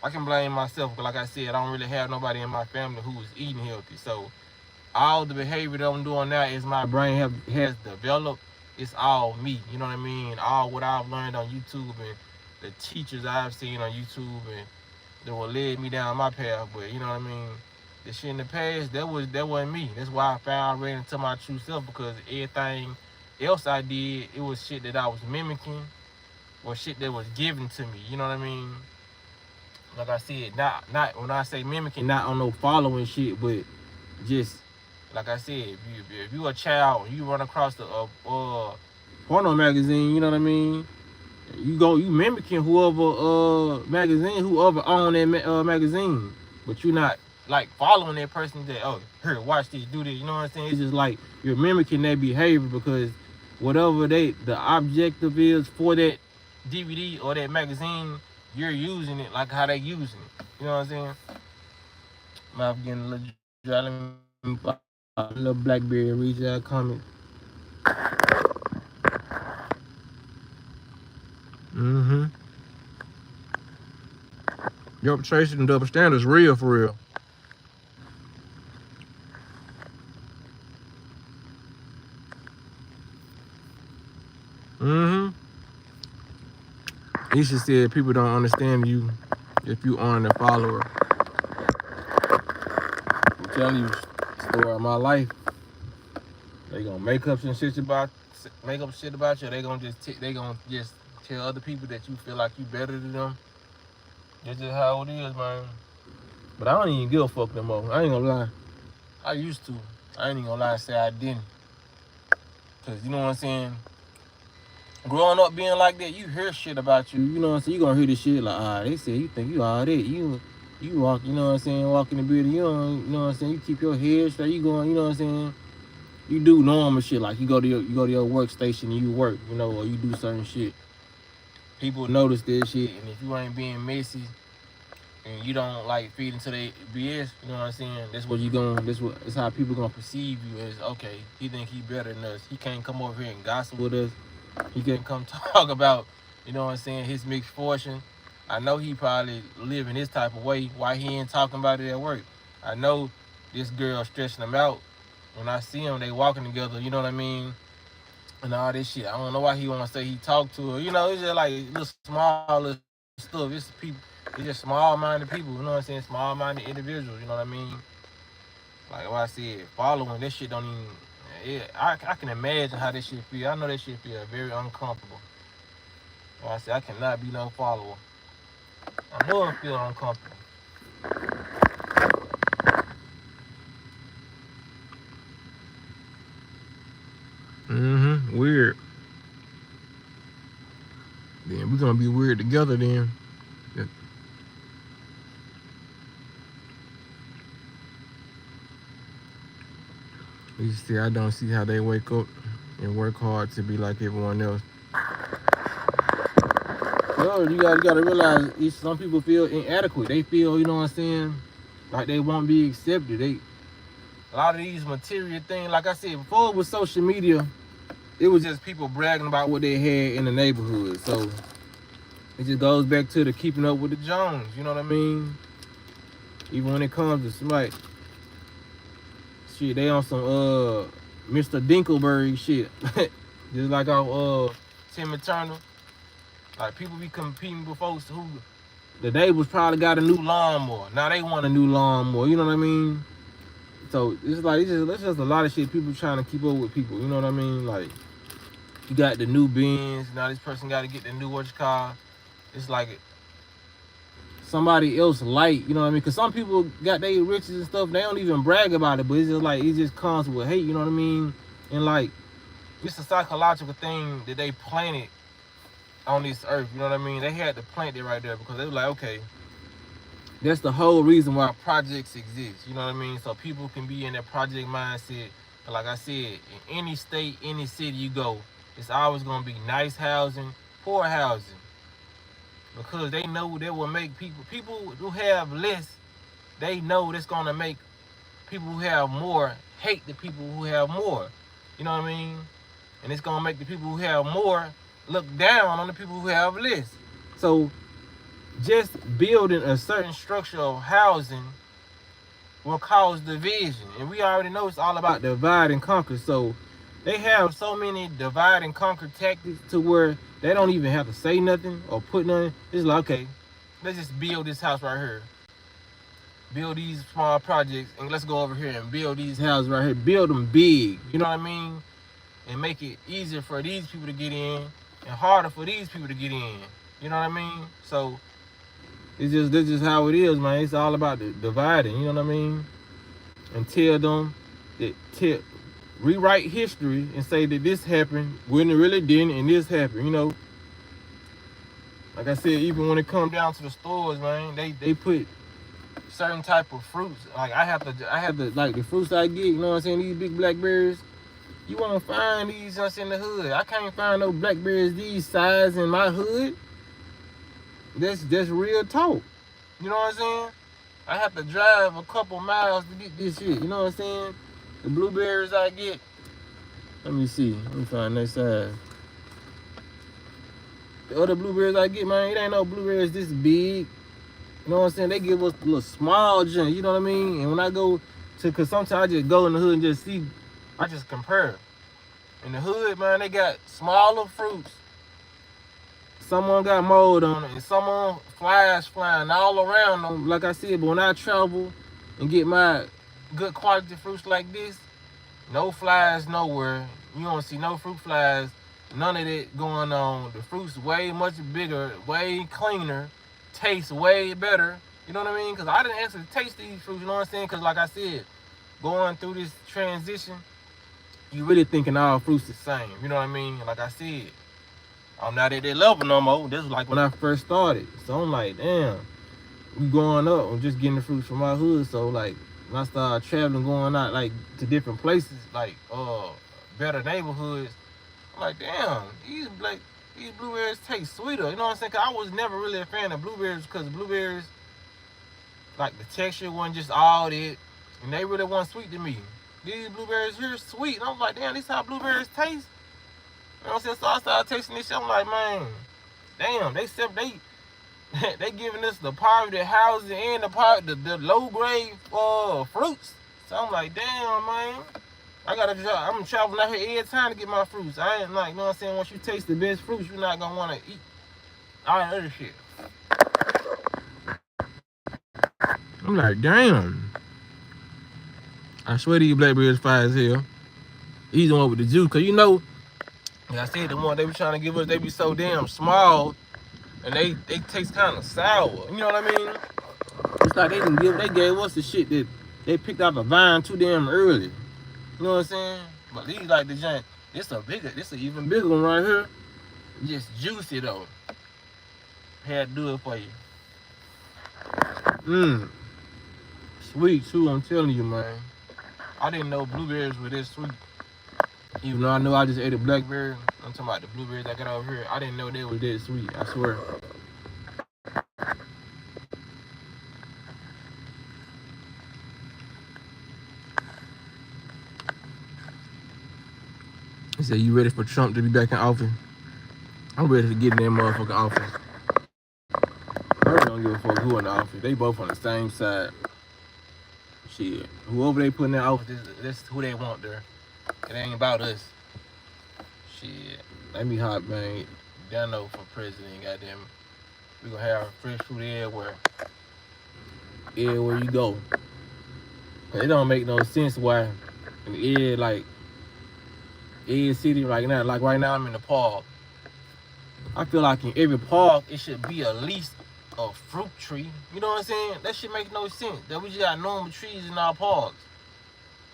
I can blame myself, because like I said, I don't really have nobody in my family who is eating healthy, so all the behavior that I'm doing now is my brain has developed. It's all me, you know what I mean? All what I've learned on YouTube and the teachers I've seen on YouTube and that will lead me down my path. But you know what I mean? The shit in the past, that wasn't me. That's why I ran into my true self, because everything else I did, it was shit that I was mimicking or shit that was given to me. You know what I mean? Like I said, not when I say mimicking, not on no following shit, but just like I said, if you a child and you run across the porno magazine, you know what I mean? You mimicking whoever own that magazine, but you not like following that person that, oh, here, watch this, do this. You know what I'm saying? It's just like you're mimicking their behavior, because whatever the objective is for that DVD or that magazine, you're using it like how they using it. You know what I'm saying? I'm getting a little dry. Let me a little Blackberry read that comment. Mm-hmm. Your Tracy and double standards real for real. Mm-hmm. He should say people don't understand you if you aren't a follower. I'm telling you, story of my life. They gonna make up shit about you. They gonna just tell other people that you feel like you better than them. That's just how it is, man. But I don't even give a fuck no more. I ain't gonna lie. I used to. I ain't even gonna lie and say I didn't. Cause you know what I'm saying? Growing up being like that, you hear shit about you. You know what I'm saying? You gonna hear this shit like, they say you think you all that. You walk, you know what I'm saying, walk in the building, you know what I'm saying, you keep your head straight, you going, you know what I'm saying? You do normal shit, like you go to your workstation and you work, you know, or you do certain shit. People notice this shit, and if you ain't being messy and you don't like feed into their BS, you know what I'm saying? That's how people gonna perceive you as, okay, he think he better than us. He can't come over here and gossip with us. He can't come talk about, you know what I'm saying, his mixed fortune. I know he probably living this type of way. Why he ain't talking about it at work? I know this girl stressing him out. When I see them, they walking together, you know what I mean? and all this shit. I don't know why he want to say he talked to her. You know, it's just like little small little stuff. It's people. It's just small-minded people. You know what I'm saying? Small-minded individuals. You know what I mean? Like what I said, following this shit don't even. Yeah, I can imagine how this shit feel. I know this shit feel very uncomfortable. Like I said, I cannot be no follower. I know it feel uncomfortable. Weird. Then we gonna be weird together then. Yeah. You see, I don't see how they wake up and work hard to be like everyone else. Yo, you gotta realize some people feel inadequate. They feel, you know what I'm saying, like they won't be accepted. A lot of these material things, like I said, before it was social media, it was just people bragging about what they had in the neighborhood. So it just goes back to the keeping up with the Jones, you know what I mean? Even when it comes to somebody, shit, they on some Mr. Dinkelberg shit. Just like our Tim Turner. Like people be competing with folks who the neighbors probably got a new lawnmower. Now they want a new lawnmower, you know what I mean? So it's just a lot of shit people trying to keep up with people, you know what I mean? Like you got the new Benz, now this person got to get the new what you call. It's like somebody else light, you know what I mean? Because some people got their riches and stuff, they don't even brag about it, but it's just like it just comes with hate, you know what I mean? And like it's a psychological thing that they planted on this earth, you know what I mean? They had to plant it right there because they were like, okay, that's the whole reason why projects exist, you know what I mean? So people can be in that project mindset. But like I said, in any state, any city you go, it's always gonna be nice housing, poor housing. Because they know that will make people who have less, they know that's gonna make people who have more hate the people who have more. You know what I mean? And it's gonna make the people who have more look down on the people who have less. So just building a certain structure of housing will cause division. And we already know it's all about divide and conquer. So they have so many divide and conquer tactics to where they don't even have to say nothing or put nothing. It's like, okay, let's just build this house right here. Build these small projects and let's go over here and build these houses right here. Build them big, you know what I mean? And make it easier for these people to get in and harder for these people to get in. You know what I mean? So this is how it is, man. It's all about the dividing, you know what I mean? And tell them that rewrite history and say that this happened when it really didn't and this happened, you know. Like I said, even when it comes down to the stores, man, they put certain type of fruits. Like I have to like the fruits I get, you know what I'm saying, these big blackberries. You won't find these just in the hood. I can't find no blackberries these size in my hood. That's real talk. You know what I'm saying? I have to drive a couple miles to get this shit. You know what I'm saying? The blueberries I get. Let me see. Let me find that size. The other blueberries I get, man, it ain't no blueberries this big. You know what I'm saying? They give us a little small junk. You know what I mean? And when I go to, cause sometimes I just go in the hood and just see. I just compare. In the hood, man, they got smaller fruits. Someone got mold on it, and someone flies flying all around them. Like I said, but when I travel and get my good quality fruits like this, no flies nowhere. You don't see no fruit flies. None of that going on. The fruit's way much bigger, way cleaner, tastes way better. You know what I mean? Because I didn't actually taste these fruits, you know what I'm saying? Because like I said, going through this transition, you really thinking all fruits the same. You know what I mean? Like I said, I'm not at that level no more. This was like when I first started. So I'm like, damn, we growing up. I'm just getting the fruits from my hood. So like, when I started traveling, going out like to different places, like better neighborhoods, I'm like, damn, these blueberries taste sweeter. You know what I'm saying? Cause I was never really a fan of blueberries because blueberries, like the texture wasn't just all that, and they really weren't sweet to me. These blueberries here sweet. And I was like, damn, this how blueberries taste. You know what I'm saying? So I started tasting this shit. I'm like, man, damn, they giving us the poverty housing and the low grade fruits. So I'm like, damn, man. I'm traveling out here every time to get my fruits. I ain't like, you know what I'm saying? Once you taste the best fruits, you're not gonna want to eat all that other shit. I'm like, damn. I swear these blackberries fire as hell. These the one with the juice, cause you know, like I said, the one they be trying to give us, they be so damn small, and they taste kind of sour. You know what I mean? It's like they gave us the shit that they picked out the vine too damn early. You know what I'm saying? But these like the giant. This an even bigger one right here. Just juicy though. Had to do it for you. Sweet too, I'm telling you, man. I didn't know blueberries were this sweet. Even though I know I just ate a blackberry, I'm talking about the blueberries I got over here. I didn't know they was that sweet, I swear. He said, you ready for Trump to be back in office? I'm ready to get in that motherfucking office. I really don't give a fuck who in the office. They both on the same side. Shit. Whoever they put in that office, that's who they want there. It ain't about us. Shit. Let me hot, man. Down though for president, goddamn. We gonna have fresh fruit everywhere. Everywhere you go. It don't make no sense why in the like every city right now, like right now I'm in the park. I feel like in every park it should be at least a fruit tree. You know what I'm saying? That shit make no sense. That we just got normal trees in our parks.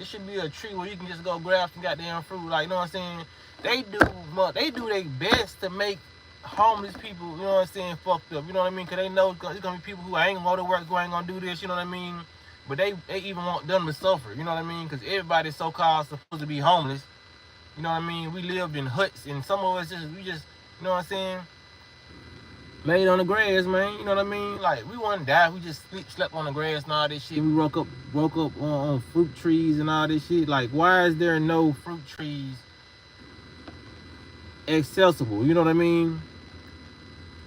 It should be a tree where you can just go grab some goddamn fruit. Like, you know what I'm saying? They do their best to make homeless people, you know what I'm saying, fucked up. You know what I mean? Cause they know it's gonna be people who ain't gonna go to work, who ain't gonna do this. You know what I mean? But they even want them to suffer. You know what I mean? Cause everybody's so-called supposed to be homeless. You know what I mean? We live in huts, and some of us you know what I'm saying? Laid on the grass, man. You know what I mean? Like, we wouldn't die. We just slept on the grass and all this shit. We woke up on fruit trees and all this shit. Like, why is there no fruit trees accessible? You know what I mean?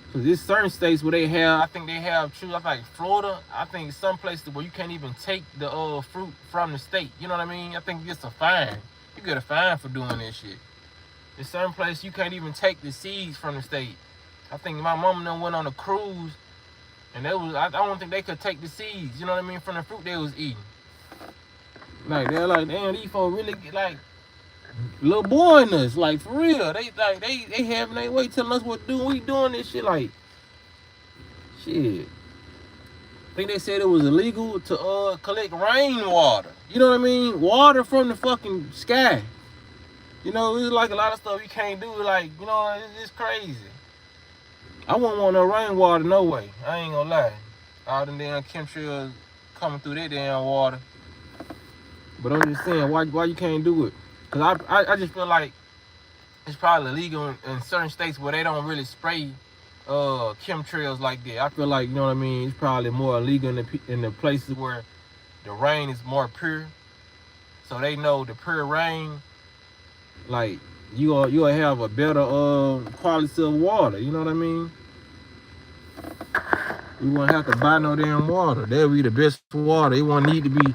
Because there's certain states where they have, I think they have trees. I think Florida, I think some places where you can't even take the fruit from the state. You know what I mean? I think it's a fine. You get a fine for doing this shit. In certain places, you can't even take the seeds from the state. I think my mom done went on a cruise, and I don't think they could take the seeds, you know what I mean, from the fruit they was eating. Like, they're like, damn, these folks really get, like, little boy in us, like, for real. They having their way telling us what to do. We doing this shit, like, shit. I think they said it was illegal to collect rainwater. You know what I mean? Water from the fucking sky. You know, it's like a lot of stuff you can't do, like, you know, it's crazy. I wouldn't want no rainwater, no way. I ain't gonna lie. All them damn chemtrails coming through that damn water. But I'm just saying, why you can't do it? Cause I just feel like it's probably illegal in certain states where they don't really spray chemtrails like that. I feel like, you know what I mean, it's probably more illegal in the places where the rain is more pure. So they know the pure rain, like, you'll have a better quality of water, you know what I mean? You won't have to buy no damn water. That'll be the best water. It won't need to be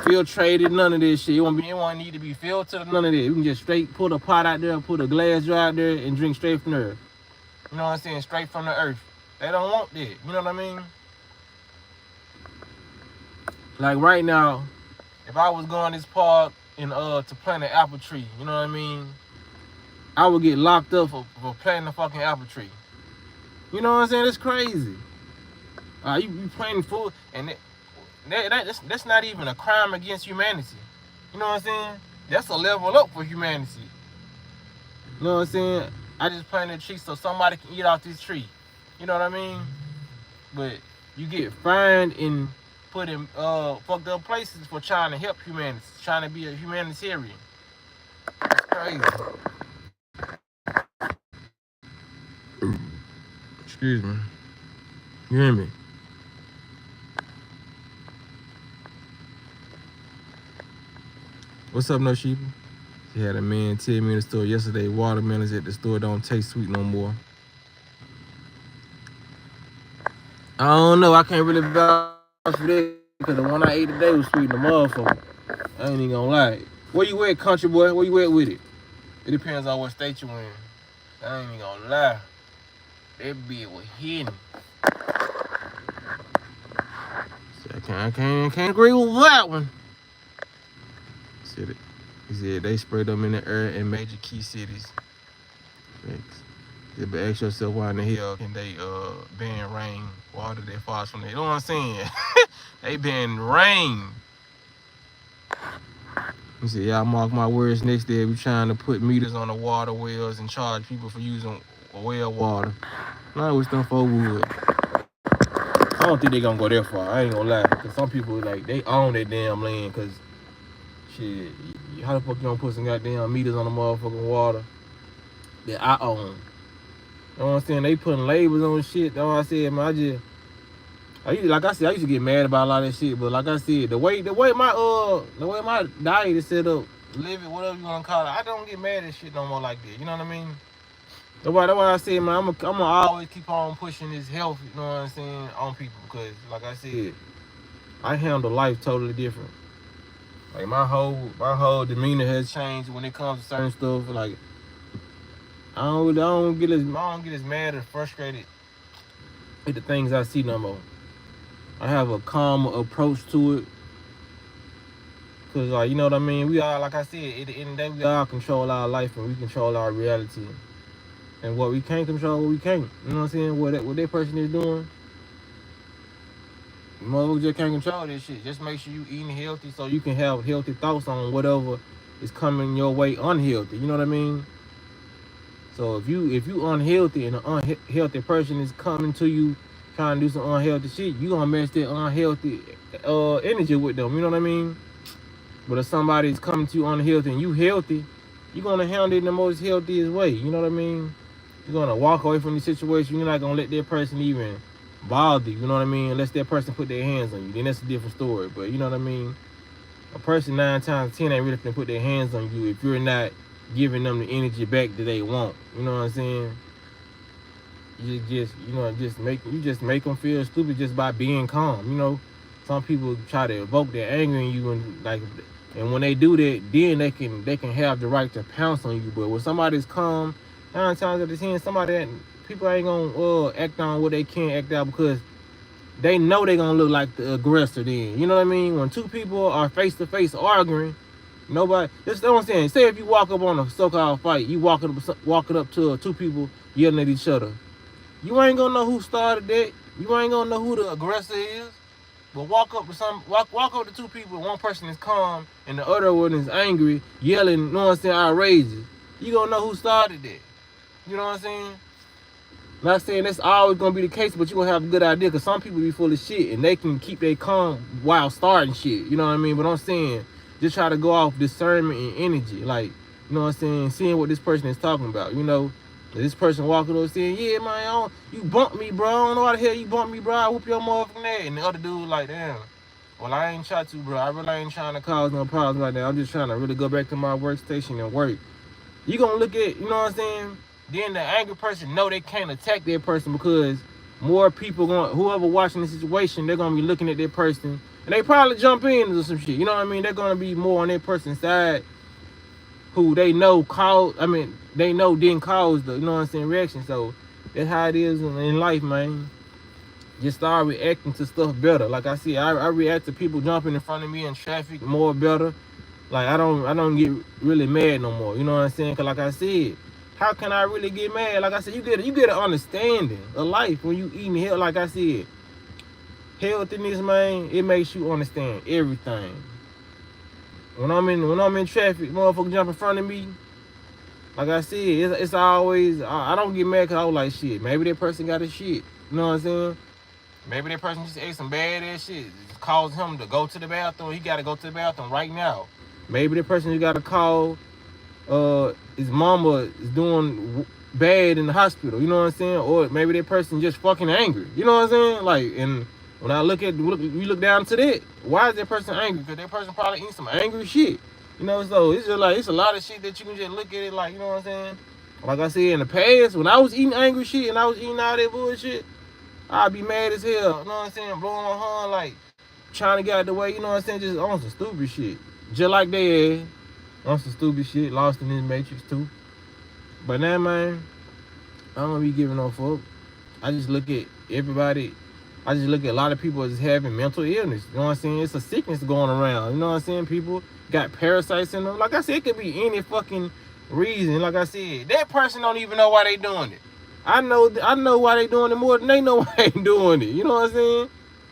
filtrated, none of this shit. It won't need to be filtered, none of that. You can just straight put a pot out there, put a glass jar out there, and drink straight from there. You know what I'm saying? Straight from the earth. They don't want that. You know what I mean? Like right now, if I was going this park and to plant an apple tree, you know what I mean? I would get locked up for planting a fucking apple tree. You know what I'm saying? It's crazy. You planting food, and that's not even a crime against humanity. You know what I'm saying? That's a level up for humanity. You know what I'm saying? I just planted a tree so somebody can eat off this tree. You know what I mean? But you get fined and put in fucked up places for trying to help humanity, trying to be a humanitarian. That's crazy. Excuse me. You hear me? What's up, no sheep? She had a man tell me in the store yesterday, watermelons at the store don't taste sweet no more. I don't know. I can't really vouch for that because the one I ate today was sweet in the motherfucker. I ain't even gonna lie. Where you at, country boy? Where you at with it? It depends on what state you in. I ain't even gonna lie. That bitch was hidden. See, I can't agree with that one. He said they spread them in the air in major key cities. Thanks. Yeah, but ask yourself why in the hell can they ban rain water that falls from there? You know what I'm saying? They ban rain. He said, y'all mark my words, next day we trying to put meters on the water wells and charge people for using well water. I wish them folk would. I don't think they gonna go that far. I ain't gonna lie. Cause some people like they own that damn land. Cause shit, how the fuck you gonna put some goddamn meters on the motherfucking water that I own? You know what I'm saying? They putting labels on shit. That's what I said, man. I used to get mad about a lot of that shit. But like I said, the way my diet is set up, live it, whatever you wanna call it, I don't get mad at shit no more like that. You know what I mean? That's why I said, man, I'm gonna always keep on pushing this health, you know what I'm saying, on people. Because, like I said, I handle life totally different. Like, my whole demeanor has changed when it comes to certain stuff. Like, I don't get as mad or frustrated at the things I see no more. I have a calmer approach to it. Because, like, you know what I mean? We all, like I said, at the end of the day, we all control our life and we control our reality. And what we can't control, what we can't. You know what I'm saying? What that person is doing, motherfuckers just can't control that shit. Just make sure you eating healthy so you can have healthy thoughts on whatever is coming your way unhealthy. You know what I mean? So if you unhealthy and an unhealthy person is coming to you trying to do some unhealthy shit, you gonna match that unhealthy energy with them. You know what I mean? But if somebody's coming to you unhealthy and you healthy, you're gonna handle it in the most healthiest way. You know what I mean? You're gonna walk away from the situation. You're not gonna let that person even bother you. You know what I mean? Unless that person put their hands on you, then that's a different story. But you know what I mean? A person 9 times 10 ain't really gonna put their hands on you if you're not giving them the energy back that they want. You know what I'm saying? You just make them feel stupid just by being calm. You know, some people try to evoke their anger in you and when they do that, then they can have the right to pounce on you. But when somebody's calm, 9 times out of 10, people ain't gonna act on what they can't act out because they know they gonna look like the aggressor. Then you know what I mean. When two people are face to face arguing, nobody. That's what I'm saying. Say if you walk up on a so-called fight, you walking up to two people yelling at each other. You ain't gonna know who started that. You ain't gonna know who the aggressor is. But walk up to two people, and one person is calm and the other one is angry, yelling, you know what I'm saying, outrageous. You gonna know who started that. You know what I'm saying? Not saying that's always gonna be the case, but you gonna have a good idea because some people be full of shit and they can keep their calm while starting shit. You know what I mean? But I'm saying, just try to go off discernment and energy. Like, you know what I'm saying? Seeing what this person is talking about, you know? This person walking over saying, yeah, man, you bumped me, bro. I don't know why the hell you bumped me, bro. I whoop your motherfucking ass. And the other dude like, damn, well, I ain't try to, bro. I really ain't trying to cause no problems like that. I'm just trying to really go back to my workstation and work. You gonna look at, you know what I'm saying? Then the angry person know they can't attack that person because more people whoever watching the situation, they're gonna be looking at that person. And they probably jump in or some shit. You know what I mean? They're gonna be more on that person's side who they know didn't cause the, you know what I'm saying, reaction. So that's how it is in life, man. Just start reacting to stuff better. Like I said, I react to people jumping in front of me in traffic more better. Like I don't get really mad no more. You know what I'm saying? Cause like I said, how can I really get mad? Like I said, you get an understanding of life when you eating health. Like I said, healthiness, man, it makes you understand everything. When I'm in traffic, motherfucker jump in front of me. Like I said, it's always, I don't get mad because I was like, shit, maybe that person got a shit. You know what I'm saying? Maybe that person just ate some bad ass shit. It caused him to go to the bathroom. He got to go to the bathroom right now. Maybe that person just got to call his mama is doing bad in the hospital. You know what I'm saying? Or maybe that person just fucking angry. You know what I'm saying? Like, and when I we look down to that, why is that person angry? Because that person probably eating some angry shit. You know, so it's just like, it's a lot of shit that you can just look at it like, you know what I'm saying? Like I said, in the past, when I was eating angry shit and I was eating all that bullshit, I'd be mad as hell, you know what I'm saying? Blowing my horn, like, trying to get out the way, you know what I'm saying? Just on some stupid shit. just like they is on some stupid shit, lost in this matrix too. But now, man, I don't be giving no fuck. I just look at everybody. I just look at a lot of people as having mental illness. You know what I'm saying? It's a sickness going around. You know what I'm saying? People got parasites in them. Like I said, it could be any fucking reason. Like I said, that person don't even know why they doing it. I know why they doing it more than they know why they doing it. You know what I'm saying?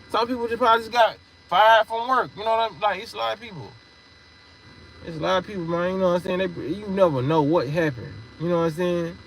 Some people just probably just got fired from work. You know what I'm like? It's a lot of people. It's a lot of people, man. You know what I'm saying? You never know what happened. You know what I'm saying?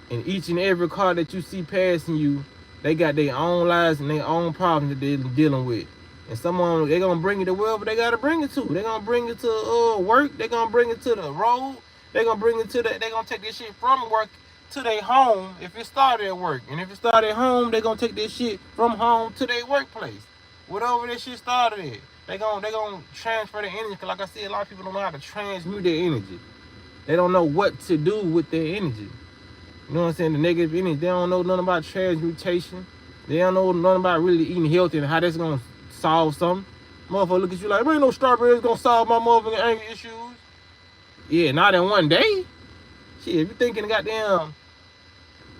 And each and every car that you see passing you, they got their own lives and their own problems that they're dealing with. And some of them, they're going to bring it to wherever they got to bring it to. They're going to bring it to work. They're going to bring it to the road. They're going to bring it to they're going to take this shit from work to their home if it started at work. And if it started at home, they're going to take this shit from home to their workplace. Whatever that shit started at. They're going to transfer their energy. Because like I said, a lot of people don't know how to transmute their energy. They don't know what to do with their energy. You know what I'm saying? The negative energy. They don't know nothing about transmutation. They don't know nothing about really eating healthy and how that's going to solve something. Motherfucker look at you like, there ain't no strawberries going to solve my motherfucking anger issues. Yeah, not in one day. Shit, if you thinking goddamn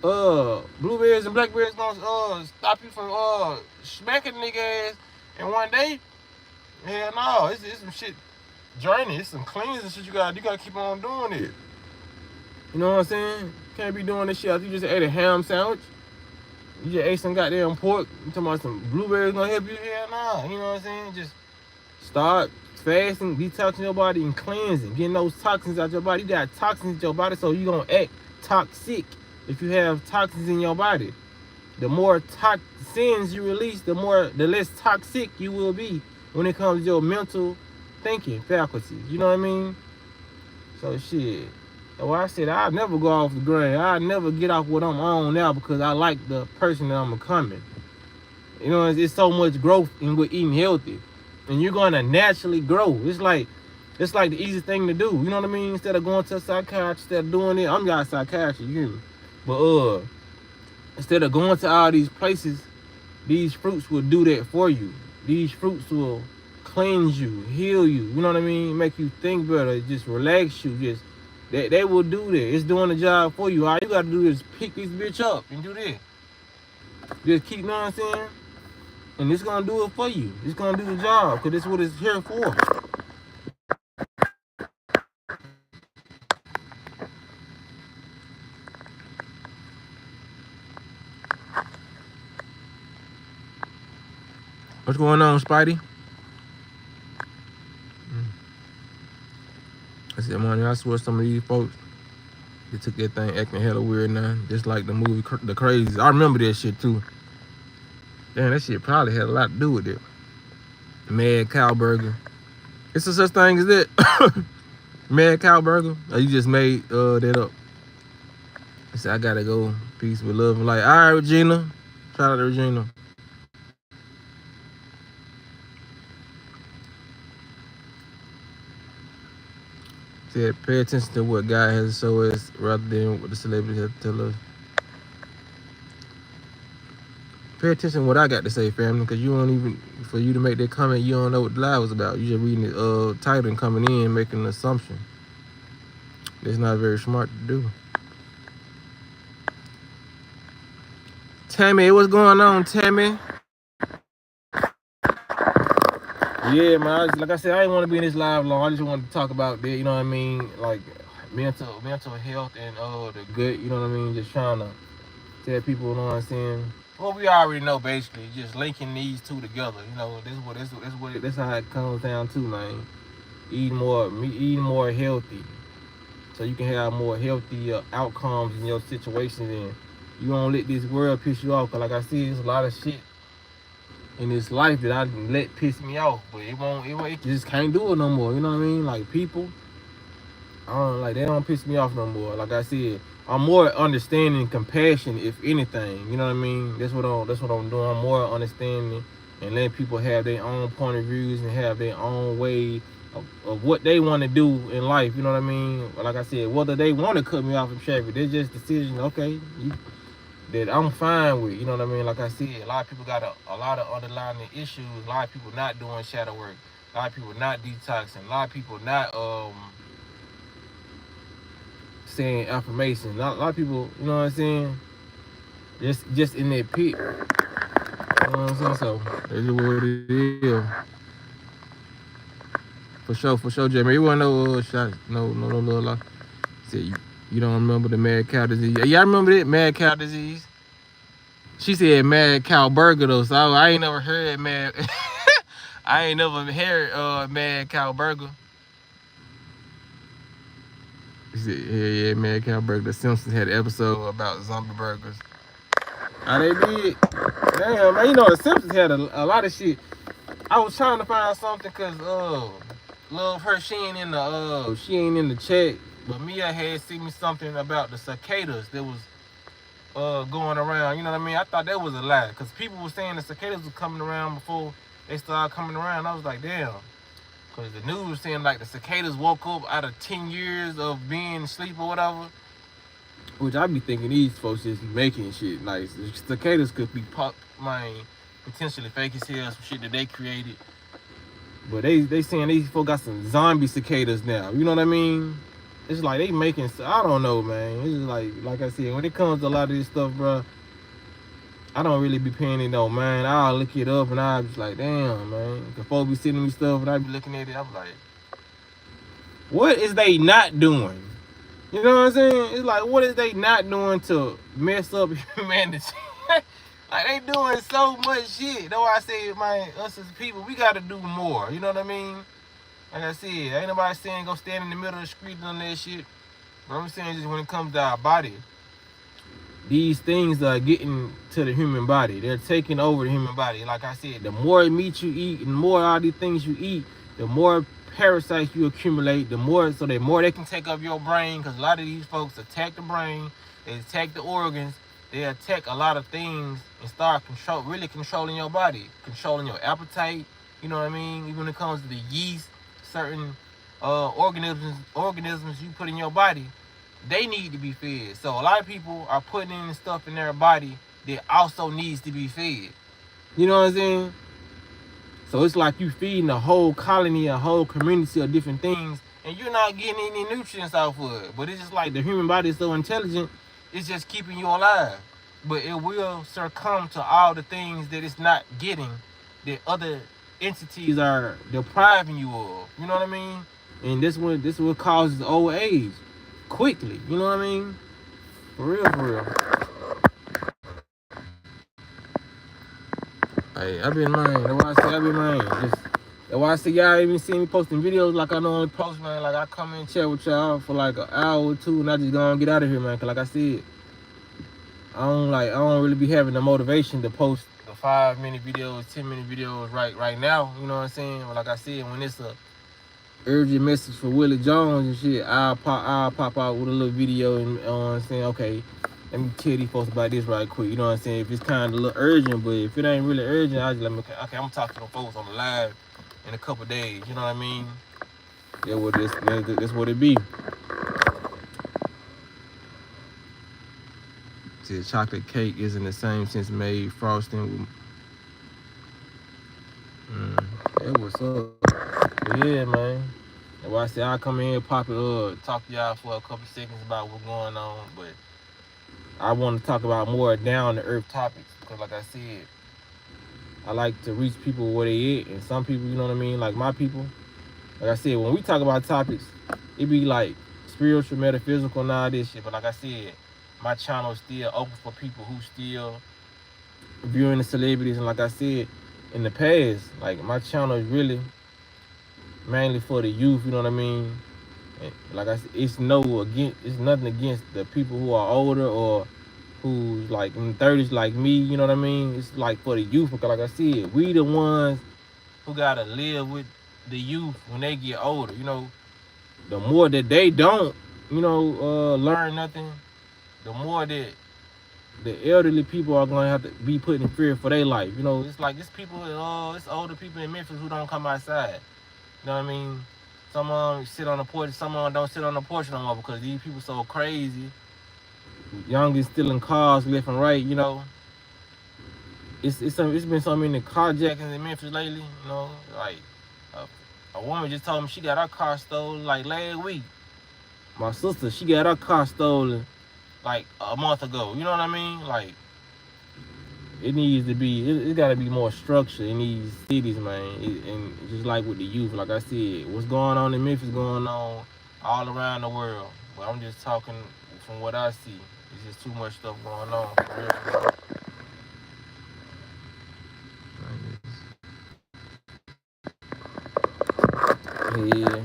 blueberries and blackberries gonna stop you from smacking the nigga ass in one day, hell no. It's some shit draining. It's some cleansing shit you gotta keep on doing it. You know what I'm saying? Can't be doing this shit after you just ate a ham sandwich. You just ate some goddamn pork. You talking about some blueberries gonna help you? Hell nah. You know what I'm saying? Just start fasting, detoxing your body and cleansing, getting those toxins out your body. You got toxins in your body, so you gonna act toxic if you have toxins in your body. The more toxins you release, the less toxic you will be when it comes to your mental thinking faculties. You know what I mean? So shit. So I said I'll never go off the grain. I'll never get off what I'm on now because I like the person that I'm becoming. You know, it's so much growth with eating healthy. And you're gonna naturally grow. It's like the easiest thing to do. You know what I mean? Instead of going to a psychiatrist, instead of doing it, I'm not a psychiatrist, you hear me? But instead of going to all these places, these fruits will do that for you. These fruits will cleanse you, heal you. You know what I mean? Make you think better, just relax you. Just they will do that. It's doing the job for you. All you gotta do is pick this bitch up and do that. Just keep, you know what I'm saying? And it's gonna do it for you. It's gonna do the job, because this is what it's here for. What's going on, Spidey? I said, man, I swear some of these folks, they took that thing acting hella weird now. Just like the movie The Crazies. I remember that shit too. Damn, that shit probably had a lot to do with it. Mad Cow Burger. It's a such thing as that. Mad Cow Burger? Or you just made that up? I said, I gotta go. Peace with love and light. All right, Regina. Shout out to Regina. Said, pay attention to what God has to show us rather than what the celebrities have to tell us. Pay attention to what I got to say, family, because you don't even, for you to make that comment, you don't know what the lie was about. You just reading the title and coming in making an assumption. That's not very smart to do. Tammy, what's going on, Tammy? Yeah, man, like I said, I didn't want to be in this live long. I just wanted to talk about that, you know what I mean? Like mental health and the good, you know what I mean? Just trying to tell people, you know what I'm saying? Well, we already know basically, just linking these two together. You know, that's how it comes down to, man. Eating more healthy, so you can have more healthy outcomes in your situations, and you don't let this world piss you off. Cause like I said, there's a lot of shit in this life that I let piss me off, but it just can't do it no more. You know what I mean? Like people, they don't piss me off no more. Like I said, I'm more understanding and compassion, if anything. You know what I mean? That's what I'm doing. I'm more understanding and letting people have their own point of views and have their own way of what they want to do in life. You know what I mean? Like I said, whether they want to cut me off in traffic, they're just decisions. Okay, that I'm fine with. You know what I mean? Like I said, a lot of people got a lot of underlying issues. A lot of people not doing shadow work. A lot of people not detoxing. A lot of people not saying affirmations. A lot of people, you know what I'm saying? Just in their pit. You know what I'm saying? So that's just what it is. For sure, Jamie. You wanna know shots? No, little lot. Said you don't remember the mad cow disease? Yeah, I remember that mad cow disease. She said mad cow burger though, so I ain't never heard mad. I ain't never heard mad cow burger. She said, yeah, mad cow burger. The Simpsons had an episode about zombie burgers. Oh, they did. Damn, man. You know the Simpsons had a lot of shit. I was trying to find something because love her. She ain't in the chat. But Mia had seen me something about the cicadas that was going around. You know what I mean? I thought that was a lie because people were saying the cicadas was coming around before they started coming around. I was like, damn. Because the news was saying like the cicadas woke up out of 10 years of being asleep or whatever. Which I be thinking these folks just be making shit. Like cicadas could be potentially fake as hell, some shit that they created. But they saying these folks got some zombie cicadas now. You know what I mean? It's like they making. I don't know, man. It's just like I said, when it comes to a lot of this stuff, bro, I don't really be paying it no man. I'll look it up and I'll be like, damn, man. The folks be sending me stuff and I be looking at it. I'm like, what is they not doing? You know what I'm saying? It's like, what is they not doing to mess up humanity? Like, they doing so much shit. That's why I say, man, us as people, we got to do more. You know what I mean? Like I said, ain't nobody saying go stand in the middle of the street and that shit. But I'm saying just when it comes to our body, these things are getting to the human body. They're taking over the human body. Like I said, the more meat you eat and more all these things you eat, the more parasites you accumulate, the more they can take up your brain, because a lot of these folks attack the brain, they attack the organs, they attack a lot of things and start really controlling your body, controlling your appetite. You know what I mean? Even when it comes to the yeast, certain organisms you put in your body, they need to be fed. So a lot of people are putting in stuff in their body that also needs to be fed. You know what I'm saying? So it's like you feeding a whole colony, a whole community of different things, and you're not getting any nutrients off of it. But it's just like the human body is so intelligent, it's just keeping you alive. But it will succumb to all the things that it's not getting, that other entities are depriving you of. You know what I mean? And this is what causes old age quickly. You know what I mean? For real. Hey, I been mine. That's why I say I been mine. That's why I say y'all even see me posting videos like I normally post, man. Like I come in and chat with y'all for like an hour or two, and I just go and get out of here, man. Cause like I said, I don't really be having the motivation to post the 5-minute videos, 10-minute videos right now. You know what I'm saying? But like I said, when it's a urgent message for Willie Jones and shit, I'll pop out with a little video and I'm saying, okay, let me tell these folks about this right quick. You know what I'm saying? If it's kind of a little urgent, but if it ain't really urgent, I just let me, okay, I'm gonna talk to them folks on the live in a couple days. You know what I mean? That's what it be. See, chocolate cake is in the same sense made frosting. That what's up. But yeah, man. That's why I said I'll come in here, pop it, talk to y'all for a couple seconds about what's going on. But I want to talk about more down to earth topics because, like I said, I like to reach people where they at, and some people, you know what I mean, like my people. Like I said, when we talk about topics, it be like spiritual, metaphysical, and all this shit. But like I said, my channel is still open for people who still viewing the celebrities. And like I said in the past, like my channel is really mainly for the youth. You know what I mean? And like I said, it's nothing against the people who are older or who's like in the 30s like me. You know what I mean? It's like for the youth because, like I said, we the ones who gotta live with the youth when they get older. You know, the more that they don't, learn nothing, the more that the elderly people are gonna have to be put in fear for their life. You know, it's like it's older people in Memphis who don't come outside. You know what I mean? Some of them sit on the porch, some of them don't sit on the porch no more because these people so crazy. Youngins stealing cars left and right. You know, it's been so many carjackings in Memphis lately. You know, like A woman just told me she got her car stolen like last week. My sister, she got her car stolen like a month ago. You know what I mean? Like, it needs to be, it got to be more structure in these cities, man. And just like with the youth, like I said, what's going on in Memphis going on all around the world. But I'm just talking from what I see. It's just too much stuff going on. For real. Yeah.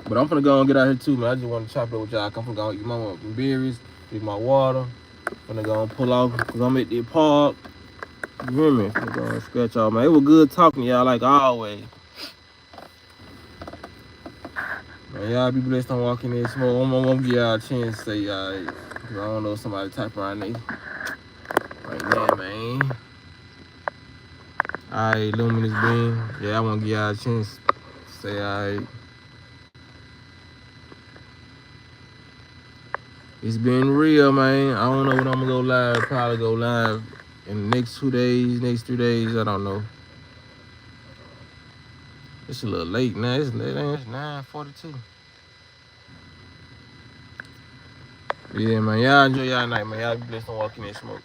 But I'm finna go and get out here too, man. I just want to chop it up with y'all. I'm finna go eat my berries, drink my water. I'm finna go and pull off because I'm at the park. You hear me? Finna go and scratch y'all, man. It was good talking to y'all like always. Man, y'all be blessed on walking in smoke. I'm gonna give y'all a chance to say y'all. Cause I don't know if somebody type around there right now, man. Alright, Luminous Bean. Yeah, I wanna give y'all a chance to say alright. It's been real, man. I don't know when I'm gonna go live. Probably go live in the next 2 days, next 3 days. I don't know. It's a little late now. It's 9:42. Yeah, man. Y'all enjoy y'all night, man. Y'all be blessed on walking in smoke.